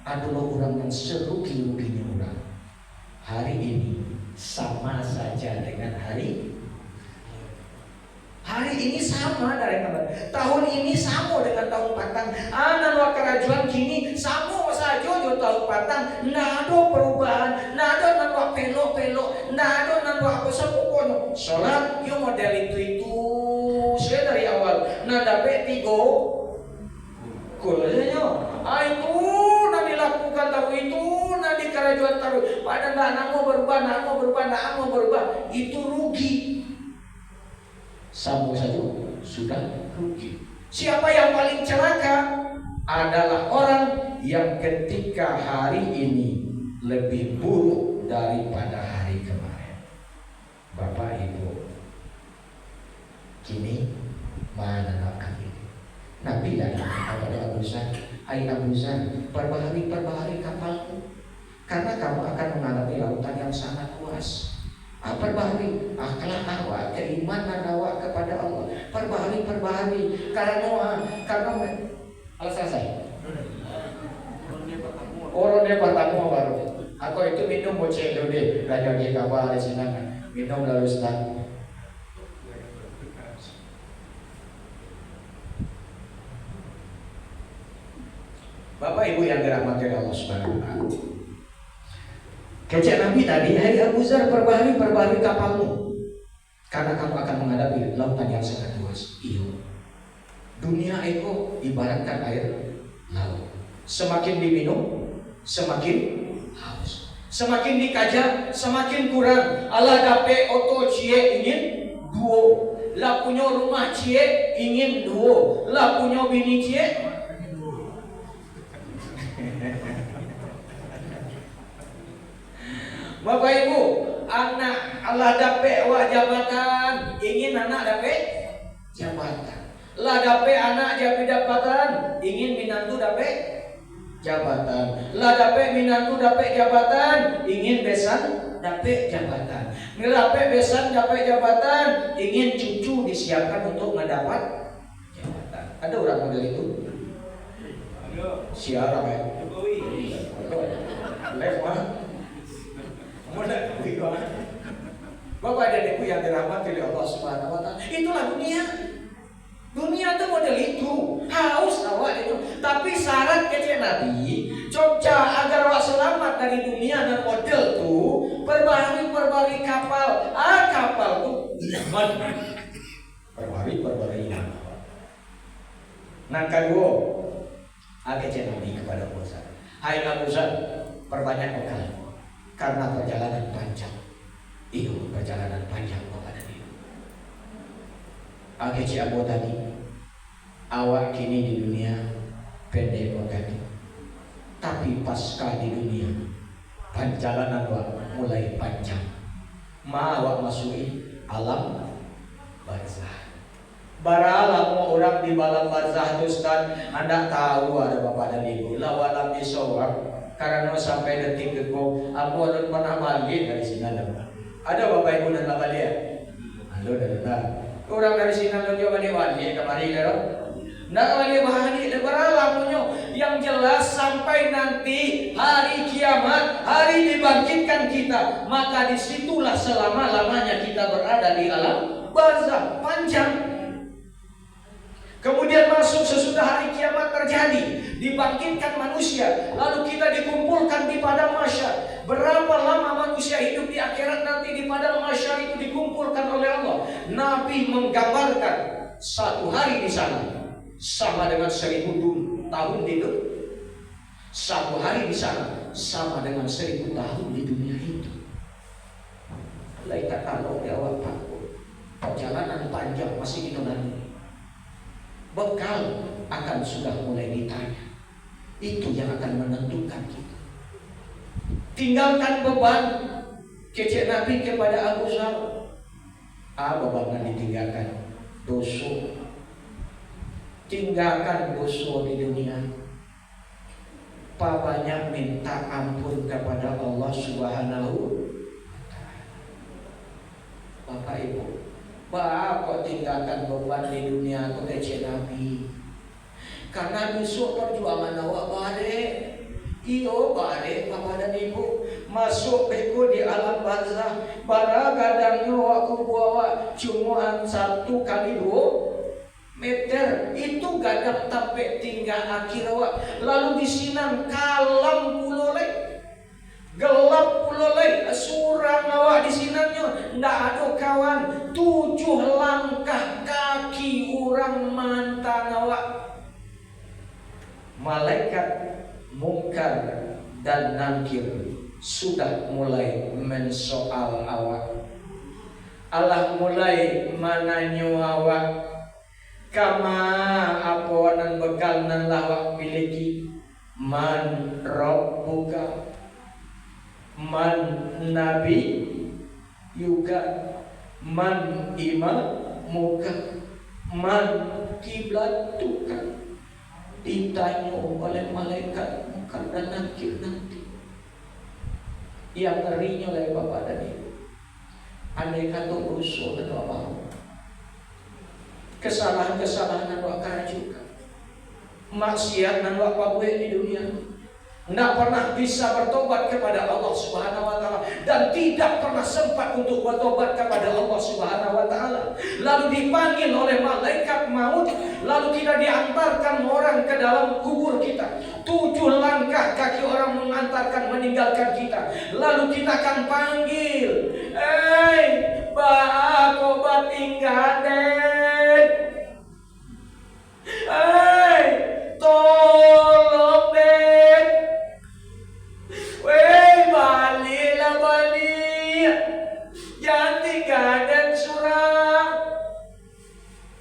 adalah orang yang serugi-ruginya orang. Hari ini sama saja dengan hari ini sama dengan tahun ini sama dengan tahun patang. Anak kerajuan kini sama saja jo tahun patang. Nggak ada perubahan, nggak ada nambah pelok-pelok, nggak ada nambah apa sepukono. Sholat yo model itu saya dari awal nada tigo kulanya. Itu nanti lakukan tahu itu nanti kerajuan tahu. Pada nggak mau berubah, itu rugi. Sambung saja sudah rugi. Siapa yang paling celaka adalah orang yang ketika hari ini lebih buruk daripada hari kemarin. Bapak Ibu, kini mana nak ini? Nabi lagi kepada Abu Dzar, hai Abu Dzar, perbaharui kapalmu, karena kamu akan menghadapi lautan yang sangat luas. Perbaharui akhlak awak, keimanan awak kepada Allah. Perbaharui karena selesai. Orang dia pertama baru. Aku itu minum bocil dulu deh, raja di kabar di sini minum lalu setelah. Bapak Ibu yang dirahmati Allah Subhanahu wa taala. Kecek Nabi tadi, hai Abu Dzar, perbaharui kapalmu, karena kamu akan menghadapi lautan yang sangat luas. Iyo, dunia itu ibaratkan air laut. Semakin diminum, semakin haus. Semakin dikaja, semakin kurang. Allah dape oto cie ingin duo. Lah punya rumah cie ingin duo. Lah punya bini cie. Bapak Ibu, anak Allah dape wa jabatan, ingin anak dape jabatan. Lah dape anak jadi jabatan, ingin minantu dape jabatan. Lah dape minantu dape jabatan, ingin besan dape jabatan. Dape besan dape jabatan, ingin cucu disiapkan untuk mendapat jabatan. Ada orang model itu? Siapa ya? Live mah. Bapak dan Ibu yang dirahmati oleh Allah Subhanahu wa taala, itulah dunia. Dunia itu model itu, haus awak itu. Tapi syarat kecil Nabi, coba agar awak selamat dari dunia dan model itu, perbaharui kapal. Kapal itu iman. Perbaharui iman. Nah kedua, kecil Nabi kepada Abu Dzar. Hai Abu Dzar, perbanyak bekal. Karena perjalanan panjang. Itu perjalanan panjang Bapak dan Ibu. Kecil Abu tadi, awak kini di dunia pendek begini, tapi pasca di dunia perjalanan awak mulai panjang. Awak masuki alam barzah. Baralah mau orang di alam barzah itu Ustaz, Anda tahu ada Bapak dan Ibu, lawalam disawab. Karena sampai detik itu, aku belum pernah balik dari sini. Ada Bapak Ibu dan Bapak lihat? Halo dan orang dari sini ada juga balik kemari lho. Ndak balik bahani lebaralamunyo. Yang jelas sampai nanti hari kiamat, hari dibangkitkan kita, maka disitulah selama-lamanya kita berada di alam barzah panjang. Kemudian masuk sesudah hari kiamat terjadi, dibangkitkan manusia, lalu kita dikumpulkan di padang mahsyar. Berapa lama manusia hidup di akhirat nanti di padang mahsyar itu dikumpulkan oleh Allah. Nabi menggambarkan satu hari di sana sama dengan 1000 tahun hidup. Satu hari di sana sama dengan 1000 tahun di dunia itu. Lain kalau jawab perjalanan panjang masih itu nanti. Bekal akan sudah mulai ditanya. Itu yang akan menentukan kita. Tinggalkan beban kecil Nabi kepada Abu Dzar. Beban ditinggalkan. Dosa. Tinggalkan dosa di dunia. Banyak minta ampun kepada Allah Subhanahu wa taala. Bapak Ibu, kok tinggalkan beban di dunia itu kecil Nabi. Karena besok perjuangan awak bare. Iyo bare Bapak dan Ibu. Masuk beko di alam barzah. Para kadangnya waktu bawa cuma 1 kali 2 meter. Itu gadang sampai tinggal akhir awak. Lalu di sini kalam pulolek. Gelap pulolek. Surang awak di sini ndak ada kawan. 7 langkah kaki orang mantan awak. Malaikat Munkar dan Nakir sudah mulai mensoal awak. Allah mulai mananyo awak. Kama apa nan bekal nan lawak miliki. Man Rabbuka, man Nabi juga, man imamuka, man kiblatuka. Ditanya oleh malaikat Munkar dan Nakir nanti. Yang ngerinya oleh Bapak dan Ibu, andai kata dosa dan apa, kesalahan-kesalahan yang wakar juga, maksiat dan wakar di dunia, tidak pernah bisa bertobat kepada Allah Subhanahu wa taala dan tidak pernah sempat untuk bertobat kepada Allah Subhanahu wa taala. Lalu dipanggil oleh malaikat maut, lalu kita diantarkan orang ke dalam kubur kita. 7 langkah kaki orang mengantar akan meninggalkan kita. Lalu kita akan panggil, Ba aku batinggaden. Tolong Den. Balilah balik. Jangan tinggalkan surang.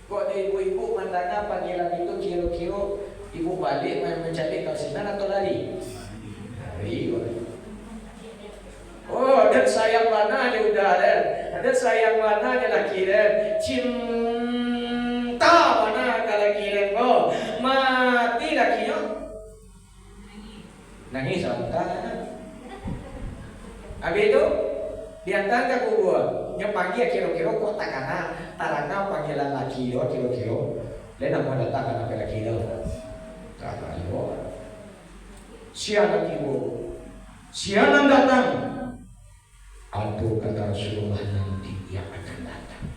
Kok ada ibu-ibu mandangnya panggilan itu kira-kira ibu balik mencari kausinan atau lari? Lari. Oh, dan sayang mana dia udah ada. Ada sayang mana dia laki dia. Cinta mana kalau kira kau. Mati lakinya. Nangis apa? Habis itu diantar ke kubur. Yang panggil kira-kira kok takana tarana panggilan laki dia kira-kira. Lain nama datang kan apa laki dia. Takana dia. Siapa tiba? Siapa datang? Atau kata Rasulullah nanti yang akan datang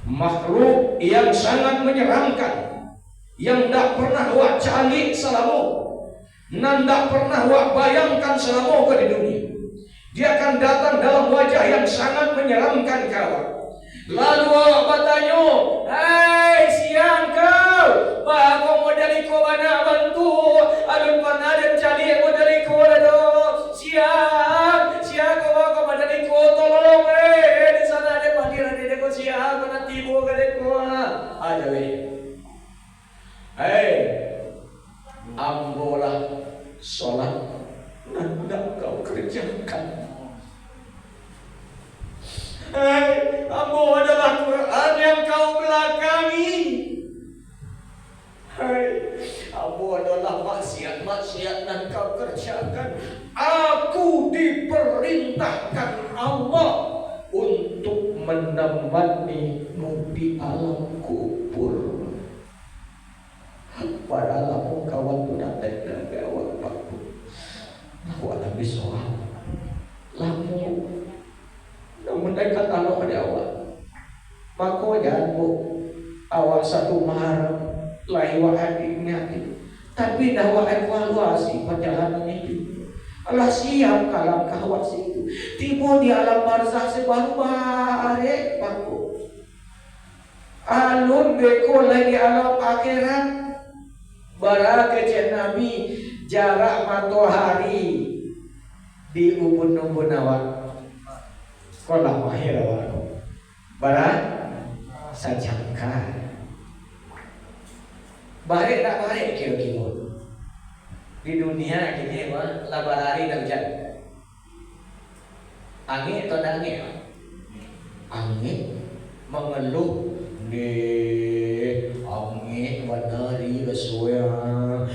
makhluk yang sangat menyeramkan, yang tak pernah wak cari selama, nan tak pernah wak bayangkan selama ke di dunia. Dia akan datang dalam wajah yang sangat menyeramkan kawan. Lalu awak bertanya, siang kau, bah kau mau dari kau mana bantu? Alun pernah dan cari kau dari kau ada siang kau mau dari kau tolong di sana ada panggilan ada kau siang kau nanti kau ada kau ada ambolah sholat hendak kau kerjakan. Ambo adalah Quran yang kau belakangi. Ambo adalah maksiat yang kau kerjakan. Aku diperintahkan Allah untuk menemanimu di alam kubur. Padahal kawan tu datang dari awal waktu. Aku ada bisoal. Lamu namun mereka tahu pada awak. Maka jangan awak satu malam laiwa adiknya itu. Tapi dah awak evaluasi perjalanan itu. Allah siap kalam kawas itu. Tiba di alam barzah sebaru barek paku. Alun beko lagi alam akhirat. Bara kecil Nabi jarak matahari di ubun-ubun awak. Kolah mahir awak. Bara sajangka. Barek tak barek kira-kira. Di dunia gini labarari dan hujan. Angin atau angin? Angin mengeluh di angin wanari bersuara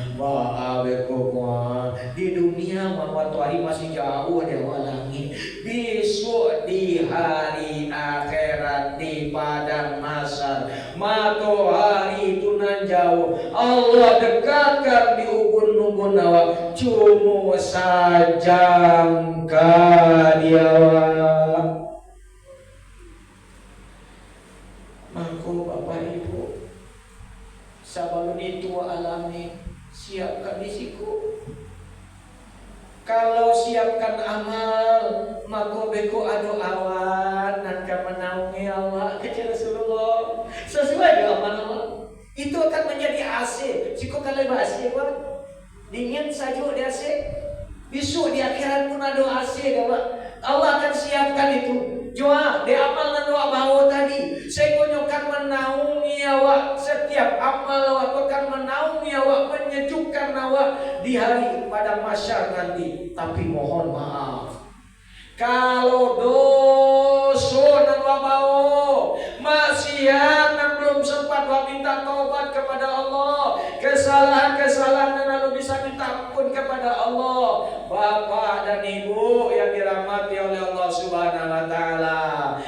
di dunia matahari masih jauh ada langit. Besok di hari akhirat di padang mahsyar matahari itu nan jauh. Allah dekatkan di ubun-ubun awak cuma sajangka dia. Maka Bapak Ibu sabalun itu alami siapkan disiku. Kalau siapkan amal maka beko adu awan dan menaungi awak kecil Rasulullah sesuai dengan amal Allah. Itu akan menjadi AC. Jika kalau AC dingin saja di AC. Besok di akhirat pun ada AC Allah akan siapkan itu. Jua di amal dan doa bawa tadi. Saya kunjukkan menaungi awak. Setiap amal awak akan menaungi awak, menyejukkan awak di hari pada mahsyar nanti. Tapi mohon maaf, kalau dosa dan bawa maksiat dan belum sempat minta taubat kepada Allah, kesalahan-kesalahan dan lalu bisa minta ampun kepada Allah. Bapak dan Ibu yang dirahmati oleh Allah Subhanahu wa taala.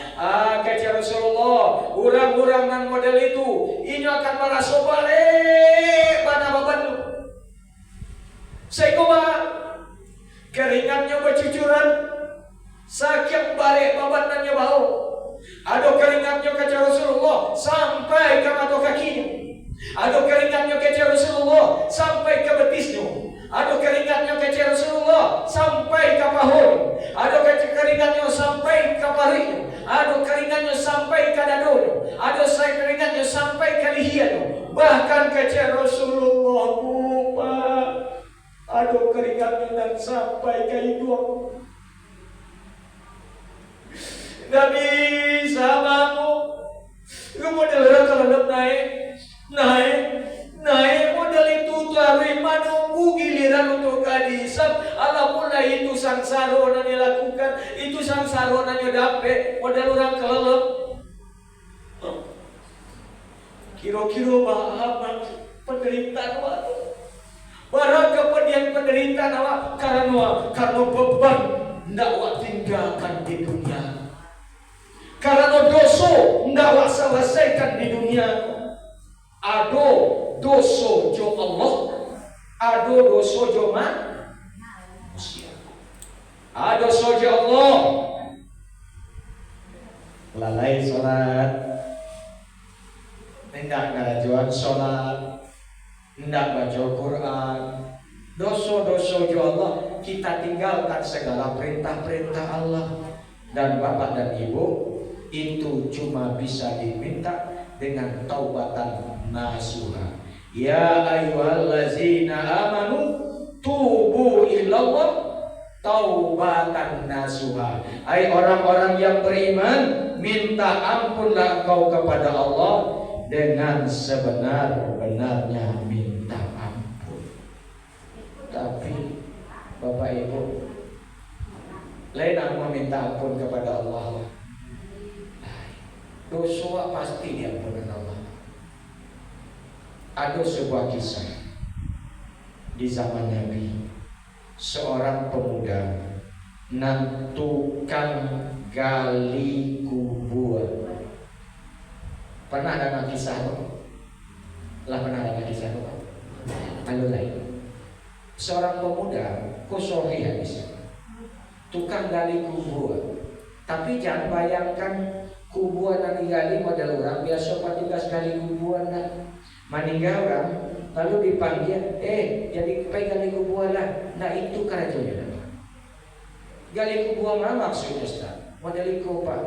Kecil Rasulullah, orang-orang dan model itu ini akan merasa balik pada bapak itu. Saya keringatnya bercucuran, sakit balik babanannya bau. Ada keringatnya kecil Rasulullah sampai ke mata kakinya. Ada keringatnya kecil Rasulullah sampai ke betisnya. Ada keringatnya kecil Rasulullah sampai ke hidung. Gak bisa bangun. Lu model orang kalau naik model itu taruh menunggu giliran untuk kadisap. Allah mulai itu sangsaro yang dilakukan, itu sangsaro yang dapat model orang kelelep. Kira-kira bahagia penderitaan waktu. Barang kemudian penderitaan awak karena beban ndak awak tinggalkan di dunia. Karena dosa ndak awak selesaikan di dunia. Ado dosa jo Allah, ado dosa jo manusia. Ado dosa jo Allah. Lalai salat, hendak ngarajuan salat, hendak baca Quran, dosa-dosa jo Allah, kita tinggalkan segala perintah-perintah Allah. Dan bapak dan ibu itu cuma bisa diminta dengan taubatan nasuha. Ya ayyuhallazina amanu tubu ilallah taubatan nasuha. Hai orang-orang yang beriman, minta ampunlah kau kepada Allah dengan sebenar-benarnya minta ampun. Tapi Bapak Ibu, lain aku minta ampun kepada Allah. Dosa pasti diampuni Allah. Ada sebuah kisah di zaman Nabi, seorang pemuda nan tukang gali kubur. Pernah ada kisah itu? Pernah ada kisah itu? Lalu lain. Seorang pemuda kosohi habis, tukang gali kubur. Tapi jangan bayangkan kuburan yang digali model orang biasa patikas gali kuburan lah. Meninggal orang lalu dipanggil, jadi pergi gali kuburan lah. Nah itu kerajaannya. Gali kuburan mana maksudnya Ustaz? Model itu Pak.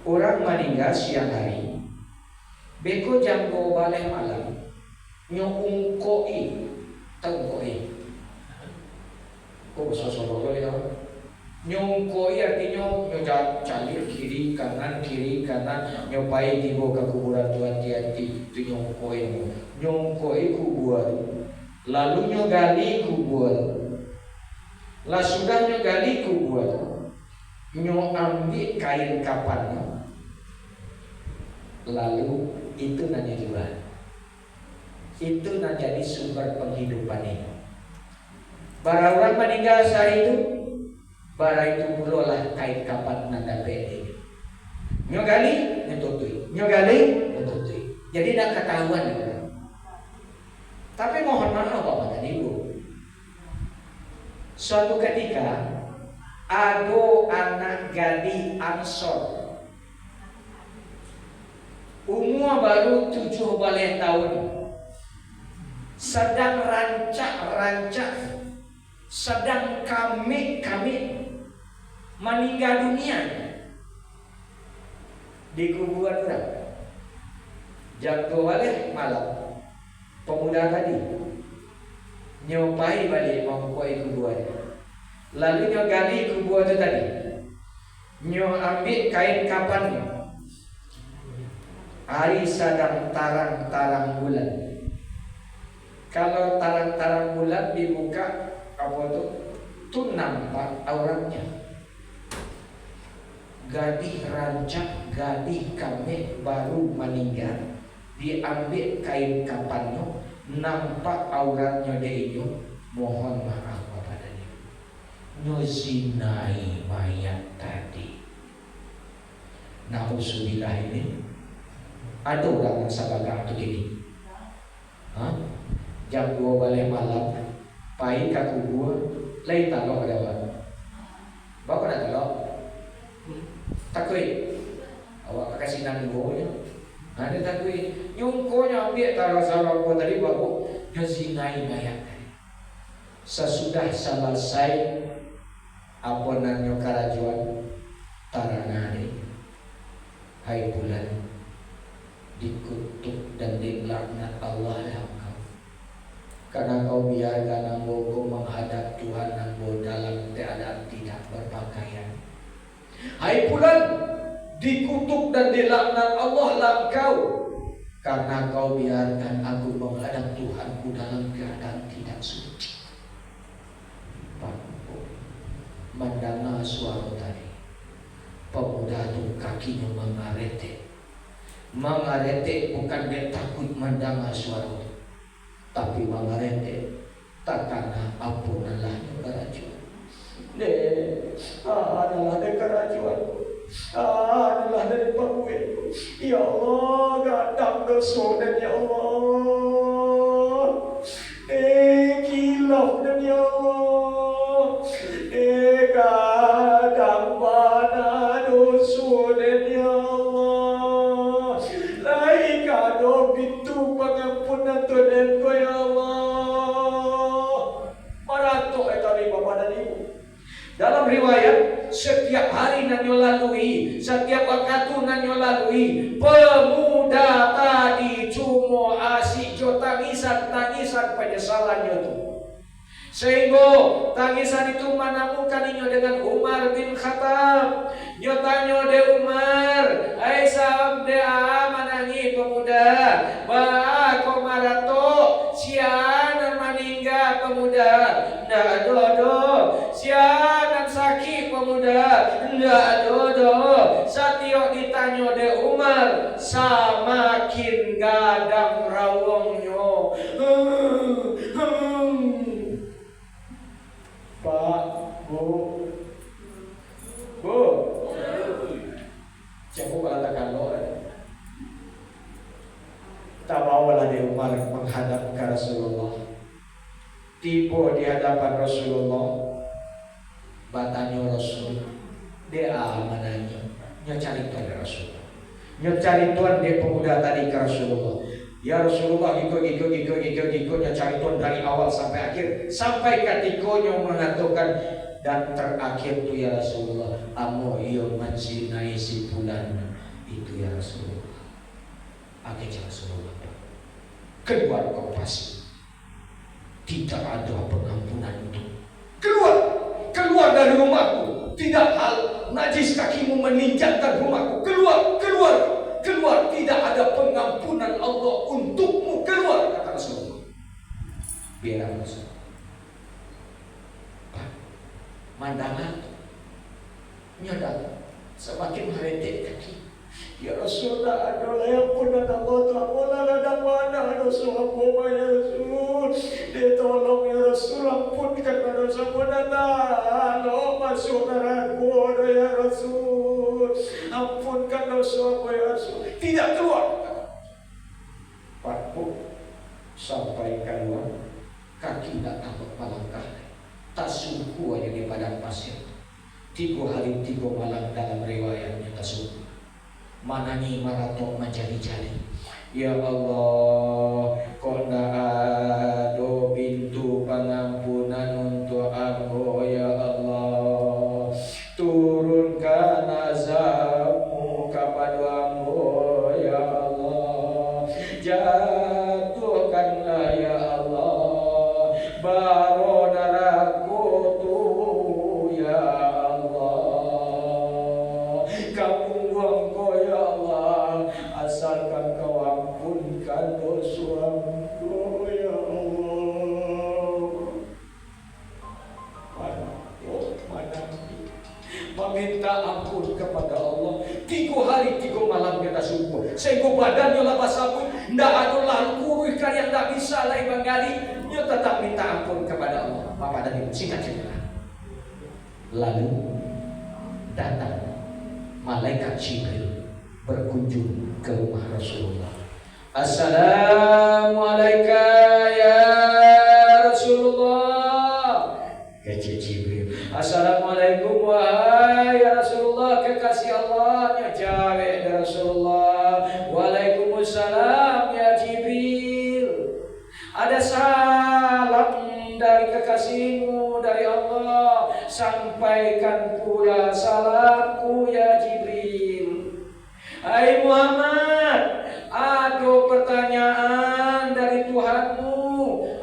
Orang meninggal siang hari, beko jam 2 balik malam, nyongkoi, tahu koi? Oh sosok ya. Nyongkoi artinya calir kiri kanan, nyopai tiba ke kuburan tu hati-hati. Itu nyongkoi kuburan. Lalu nyogali kuburan. Lah sudah nyogali kuburan, ambil kain kapannya. Lalu itu nanya jual. Itu nanya jadi sumber penghidupan ini. Bara orang meninggal saat itu, bara itu mulolah kain kapan nanda pede. Nyogali, nyotutui. Jadi tidak ketahuan gitu. Tapi mohon maaf Bapak dan Ibu. Suatu ketika ada anak gadis Ansor, umur baru 7 tahun, sedang rancak, sedang kami meninggal dunia di kuburan orang. Jam 2 balik malam, pemuda tadi nyopai balik membuai kuburan. Lalu nyogali kuburan itu tadi, ambil kain kapannya. Hari sedang tarang bulan. Kalau tarang bulan dibuka tu nampak auratnya. Gadis rancak, gadis kami baru meninggal, diambil kain kapannya, nampak auratnya dia itu. Mohon maaf kepada dia, nyozinai mayat tadi. Nauzubillah ini. Ada orang yang sabaga itu gini, jam 2 balik malam, pai ke kubur, lain talok ada apa? Bawa kena talok, takui, awak kasih nang ibunya, ada takui, nyungkonya ambil taruh salah tadi bawa, nyozinai mayat. Sesudah selesai apa nanyo karajuan tarangane, hai bulan, dikutuk dan dilaknat Allah ya engkau. karena kau biarkan amboku menghadap Tuhan ambo dalam keadaan tidak berpakaian. Hai bulan, dikutuk dan dilaknat Allah lah kau, karena kau biarkan aku menghadap Tuhanku dalam keadaan tidak suci. Mendengar suara tadi, pemuda itu kakinya mengaretek. Mengaretek bukan dia takut mendengar suara itu, tapi mengaretek tak karena ampunanlah kerajuan. Adalah dari kerajuan, adalah dari pengwin. Ya Allah, gadang dosa dan ya Allah, kilaf dan ya Allah, kadang mana dosa dan ya Allah, lai kado pintu pengampunan Tuhan ko ya Allah. Marato tadi Bapak dan Ibu. Dalam riwayat, setiap hari nanyo lalui, setiap waktu nanyo lalui, pemuda tadi cuma asik jo tangisan penyesalannya tu. Sehingga tangisan itu menemukan inyo dengan Umar bin Khattab. Nyo tanyo de Umar, ai sahab de manangi pemuda, ba ko marato sianan maningga pemuda, ndak dodo, sianan sakit pemuda, ndak dodo. Satio ditanyo de Umar, samakin gadang rawongnya. Pak, Bu, siapa katakan lo? Tawawalah di Umar menghadap ke Rasulullah. Tiba di hadapan Rasulullah, batanya Rasul, dia amanahnya, cari Tuhan Rasulullah, cari Tuhan dia pemuda tadi ke Rasulullah. Ya Rasulullah, ikut cari Tuhan dari awal sampai akhir, sampai ketikanya mengatakan dan terakhir tu ya Rasulullah, amo iyo menzinai si bulan itu ya Rasulullah. Akhirnya Rasulullah, keluar kau pasti tidak ada pengampunan itu. Keluar dari rumahku, tidak hal najis kakimu menginjakkan rumahku. Keluar, tidak ada pengampunan Allah untukmu. Keluar, kata Rasulullah. Biar Rasulullah. Mandangan nyadar semakin meretek kaki. Ya Rasulullah, adalah yang pernah Allah ta'ala ladang mana Rasulullah ya Rasul. Dia tolong ya Rasul, ampunkan dosa punata. Lo masuk neraka ya Rasul. Ampunkan dosa ya Rasul. Tidak keluar. Pak Bu sampai keluar, kaki tak takut melangkah. Tak sungguh aja di padang pasir. 3 hari 3 malam dalam riwayatnya tak sungguh. Manani maraton menjadi-jadi. Ya Allah, kok ndak ada pintu pengampunan untuk aku ya Allah. Turunkan azabmu kepada aku ya Allah. Jatuhkanlah ya Allah baro darahku tuh ya Allah. Kamu buang ya Allah, asalkan kau ampunkan dosaku ya Allah. Mana meminta ampun kepada Allah 3 hari 3 malam kita subuh. Sehingga badannya lepas sabun, ndak ada lalu ikan yang ndak bisa lagi menggali. Dia tetap minta ampun kepada Allah. Bapak dan Ibu, singkat cerita. Lalu datang malaikat Jibril berkunjung ke rumah Rasulullah. Assalamualaikum ya Rasulullah. Kata Jibril, Assalamualaikum wahai ya Rasulullah, kekasih Allah. Jawab ya Rasulullah, Waalaikumsalam ya Jibril. Ada salam dari kekasihmu dari Allah, sampaikan pula salamku ya Jibril. Hai Muhammad, ada pertanyaan dari Tuhanmu,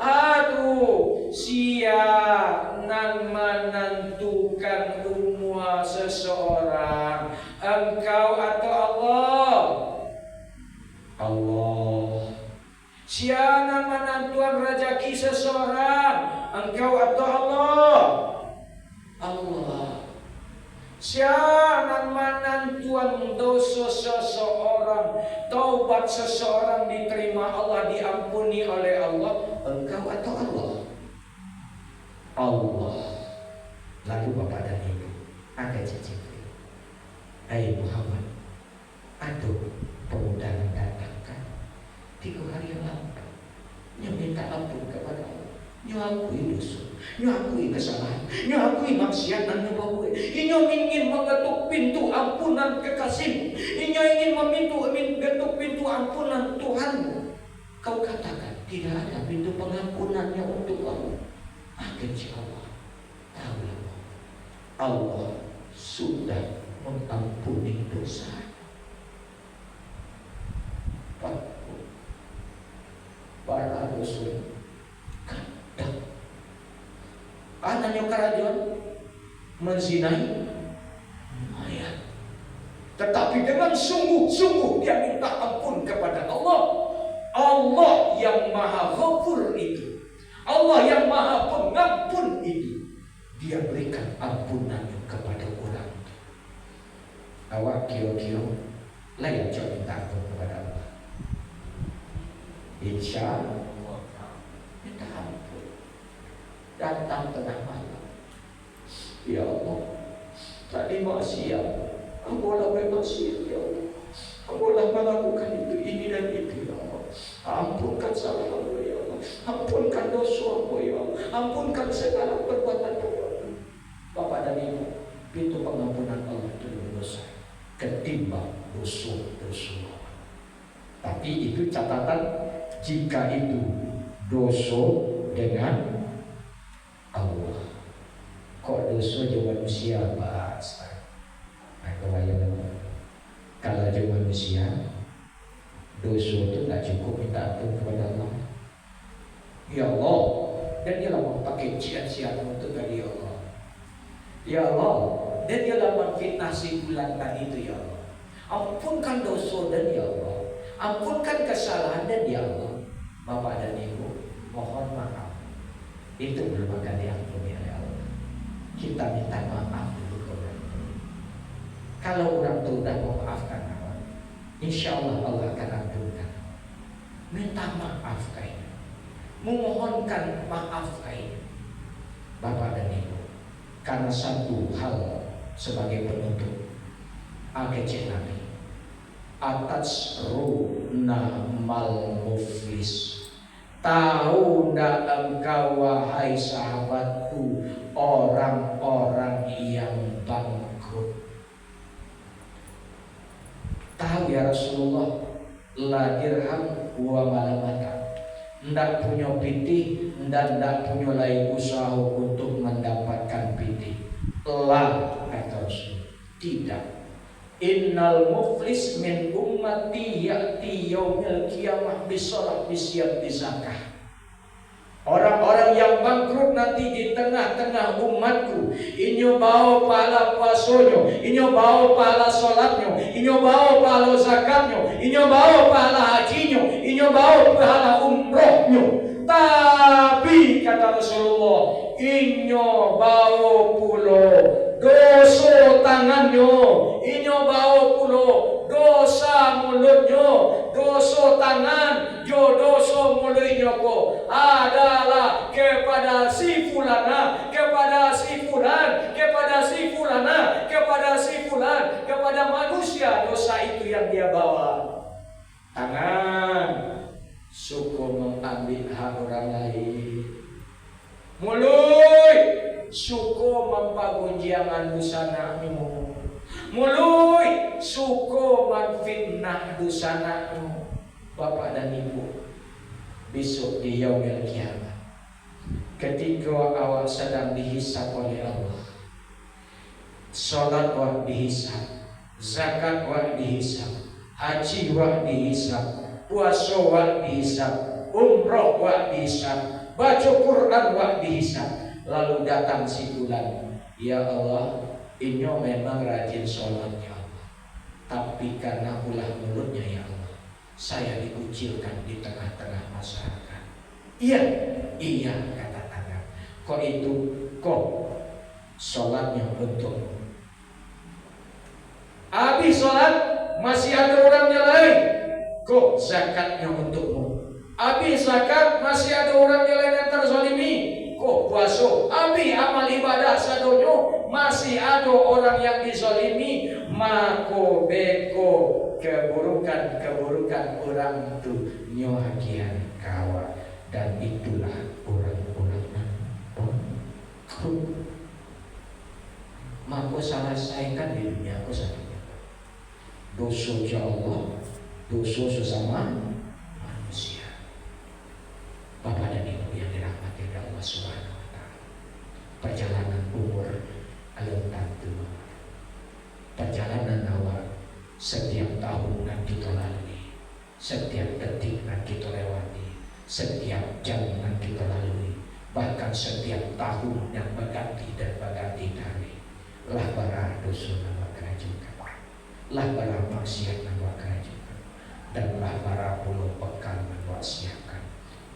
ada Jangan menentukan umur seseorang. Engkau atau Allah? Allah. Jangan menentukan rezeki seseorang. Engkau atau Allah? Allah. Jangan menentukan dosa seseorang, taubat seseorang diterima Allah, diampuni oleh Allah. Engkau atau Allah? Allah. Lalu Bapak dan Ibu, ada cicit. Hai Muhammad, aduh pemuda yang datangkan 3 hari yang lalu, yang minta ampun kepada Allah, yang akui dosa, yang akui kesalahan, yang akui maksiat dan nyebawa, yang ingin mengetuk pintu ampunan kekasihmu, yang ingin mengetuk pintu ampunan Tuhanmu. Kau katakan tidak ada pintu pengampunannya untuk kamu. Akan Allah tahulah, Allah sudah mengampuni dosa. Para rasul kadang anaknya kerajaan menzinai mayat, tetapi dengan sungguh-sungguh dia minta ampun kepada Allah. Allah yang maha ghafur itu, Allah yang maha pengampun itu, dia berikan ampunannya kepada orang. Awak kira-kira layak jauh minta ampun kepada Allah? Insya Allah minta ampun. Datang tengah malam, ya Allah, tadi maksiat, Ampunlah maksiat ya Allah, Ampunlah melakukan itu, ini dan itu ya Allah. Ampunkan salahku ya Allah, ampunkan dosaku ya Allah, ampunkan segala perbuatan-perbuatan. Bapak dan Ibu, pintu pengampunan Allah itu lebih besar ketimbang dosa-dosa. Tapi itu catatan, jika itu dosa dengan Allah. Kok dosa je manusia bahas? Kalau je manusia, dosa itu tak cukup minta ampun kepada Allah. Ya Allah, dan dia lah pakai ciat-ciat untuk tadi ya Allah. Ya Allah, dan dia lah memfitnah si bulan tadi itu ya Allah. Ampunkan dosa dan ya Allah, ampunkan kesalahan dan ya Allah. Bapak dan Ibu, mohon maaf, itu belum akan diampuni oleh Allah. Kita minta maaf dulu kepada Allah. Kalau orang itu sudah memaafkan Allah, insya Allah Allah akan ampunkan. Minta maaf kayaknya, memohonkan maaf kayaknya, Bapak dan Ibu, karena satu hal sebagai penutup agak Nabi atas runa mal muflis. Tahu ndak engkau wahai sahabatku orang-orang yang bangkrut? Tahu ya Rasulullah, la dirham wa malamata, ndak punya piti dan ndak punya lagi usaha untuk mendapatkan piti. La, kata Rasul, tidak. Innal muflis min ummati ya'ti yaumil qiyamah bisalah bisyab bizakah. Orang-orang yang bangkrut nanti di tengah-tengah umatku, inyo bawa pahala puasonyo, inyo bawa pahala solatnyo, inyo bawa pahala zakatnyo, inyo bawa pahala hajinyo, inyo bawa pahala umrohnyo. Tapi kata Rasulullah, inyo bawa pulo dosa tangannya, inyo bawa pulo dosa mulutnya, dosa tangan, jo dosa mulutnya ko adalah kepada si fulana, kepada si fulan, kepada si fulana, kepada si fulan, kepada manusia dosa itu yang dia bawa. Tangan suku mengambil hak orang lain, mulut suku mempagunjiangan busanamu, mulut suku menfitnah busanamu. Bapak dan Ibu, besok di yaumil kiamat, ketika awak sedang dihisab oleh Allah, salat wak dihisab, zakat wak dihisab, haji wak dihisab, puasa wak dihisab, umroh wak dihisab, baca Quran wak dihisab. Lalu datang si fulan, ya Allah, inyo memang rajin sholatnya Allah, tapi karena ulah mulutnya ya Allah, saya dikucilkan di tengah-tengah masyarakat. Iya, iya kata tangan. Kok itu, kok sholatnya untukmu. Habis sholat masih ada orang yang lain, kok zakatnya untukmu. Habis zakat masih ada orang yang lain yang terzalimi, kok puasa. Habis amal ibadah sadonyo masih ada orang yang dizalimi, mako beko keburukan orang itu nyohakian kawa. Dan itulah orang-orang pun maka selesaikan di dunia aku sakitnya. Dosa ya Allah, dosa sesama manusia. Bapak dan Ibu yang dirahmati oleh Allah Subhanahu wa Ta'ala, perjalanan umur aluntan tua, perjalanan awal setiap tahun yang kita lalui, setiap detik yang kita lewati, setiap jam yang kita lalui, bahkan setiap tahun yang berganti dan berganti hari. Lah bara dosa nama kerajukan, lah bara maksiat nama kerajukan, dan lah bara pulau pekan nama siakan.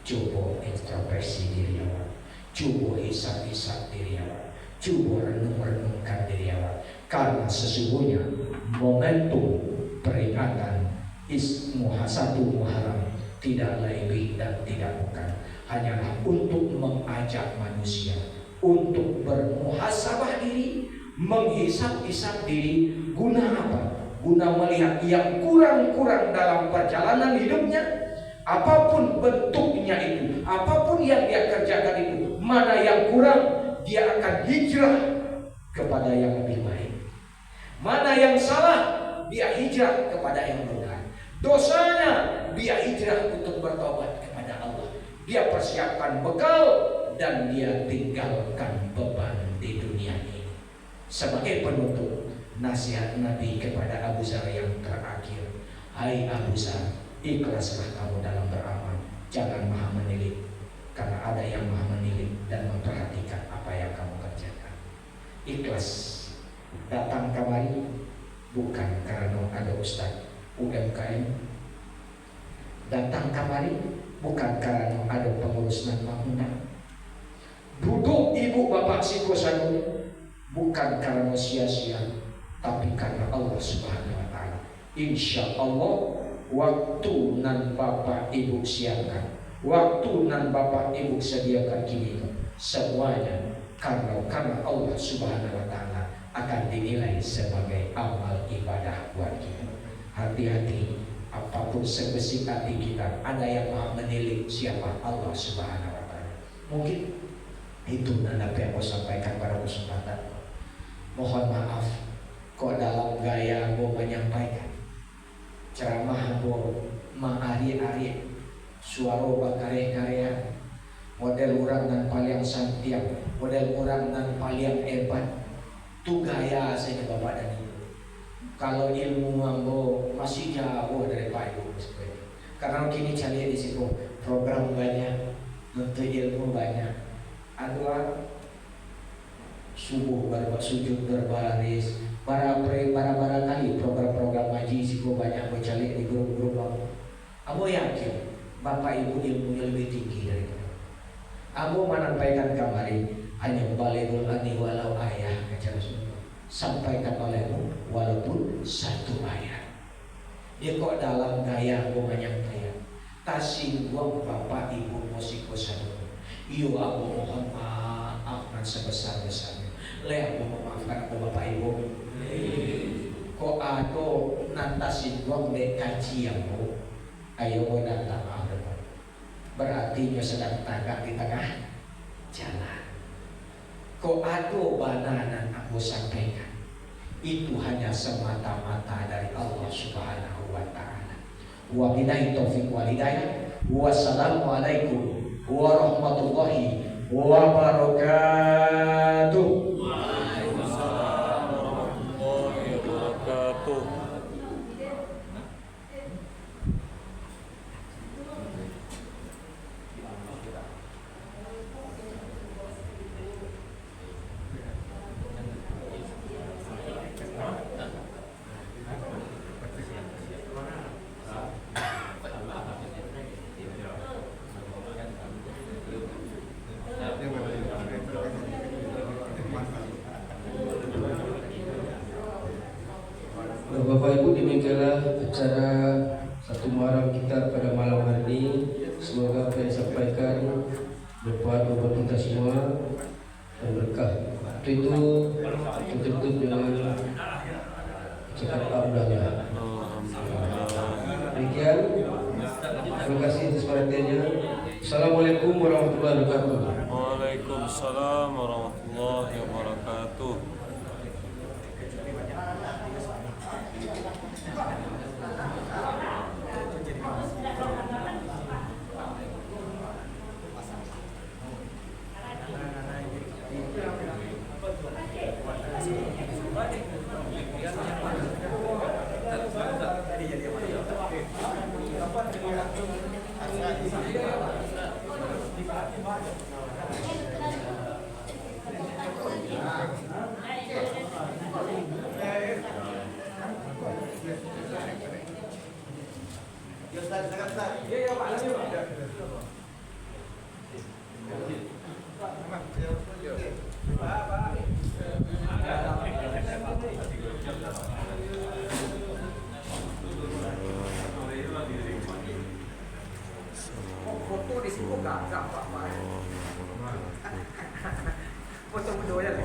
Coba introspeksi diri awak, coba hisab-hisab diri awak, coba renung-renungkan diri awak. Karena sesungguhnya momentum peringatan muhasatu Muharram tidak lebih dan tidak bukan hanyalah untuk mengajak manusia untuk bermuhasabah diri, menghisap-hisap diri. Guna apa? Guna melihat yang kurang-kurang dalam perjalanan hidupnya, apapun bentuknya itu, apapun yang dia kerjakan itu, mana yang kurang, dia akan hijrah kepada yang lebih baik. Mana yang salah, dia hijrah kepada yang benar. Dosanya, dia hijrah untuk bertobat kepada Allah. Dia persiapkan bekal dan dia tinggalkan beban di dunia ini. Sebagai penutup, nasihat Nabi kepada Abu Zar yang terakhir, hai Abu Zar, ikhlaslah kamu dalam beramal, jangan maha menilik, karena ada yang maha menilik dan memperhatikan apa yang kamu kerjakan. Ikhlas datang kemari bukan karena ada ustaz UMKM, datang kemari bukan karena ada pengurus dan undang, duduk ibu bapak psikosanul bukan karena sia-sia, tapi karena Allah Subhanahu wa Ta'ala. Insya Allah waktu nan bapak ibu siapkan, waktu nan bapak ibu sediakan kini, semuanya karena Allah Subhanahu wa Ta'ala akan dinilai sebagai amal ibadah buat kita. Hati-hati, apapun sebesar hati kita, ada yang maha menilik siapa Allah Subhanahu wa Ta'ala. Mungkin itu nanda yang mau sampaikan pada kesempatan. Mohon maaf kok dalam gaya gue menyampaikan ceramah gue ma'ari-ari, suara bakare-karean, model orang dan paling santiap, model orang dan paling hebat. Itu gaya saya Bapak dan Ibu. Kalau ilmu mambo masih jauh dari Pak Ibu. Karena kini cari di situ program banyak, untuk ilmu banyak. Ada subuh sujud berbaris, para kali program-program ngaji siku banyak bercalik di grup-grup. Abo yakin Bapak Ibu ilmunya lebih tinggi dari kita. Abo menampaikan kamari hanya balighul ani walau ayah kata Rasulullah. Sampaikan olehmu walaupun satu ayat. Dia kok dalam gaya abo menyampaikan. Tasinggung Bapak Ibu musiko satu. Iyo abo mohon maaf sebesar-besarnya. Leh aku memaafkan aku Bapak Ibu. Kok aku nantasin gua dek kaji yang mau, ayo datang depan. Berarti dia sedang tagak di tengah jalan. Kok aku bananan aku sampaikan itu hanya semata-mata dari Allah Subhanahu wa Ta'ala. Wabillahi taufiq wal hidayah. Wassalamualaikum warahmatullahi wabarakatuh. Bapak Ibu, demikianlah acara satu Muharram kita pada malam hari ini. Semoga apa yang disampaikan bermanfaat buat kita semua dan berkah. Itu tutup dengan cakap alhamdulillah. Demikian, terima kasih atas perhatiannya. Assalamualaikum warahmatullahi wabarakatuh. Waalaikumsalam warahmatullahi wabarakatuh. Foto di situ enggak apa-apa. Foto video ya.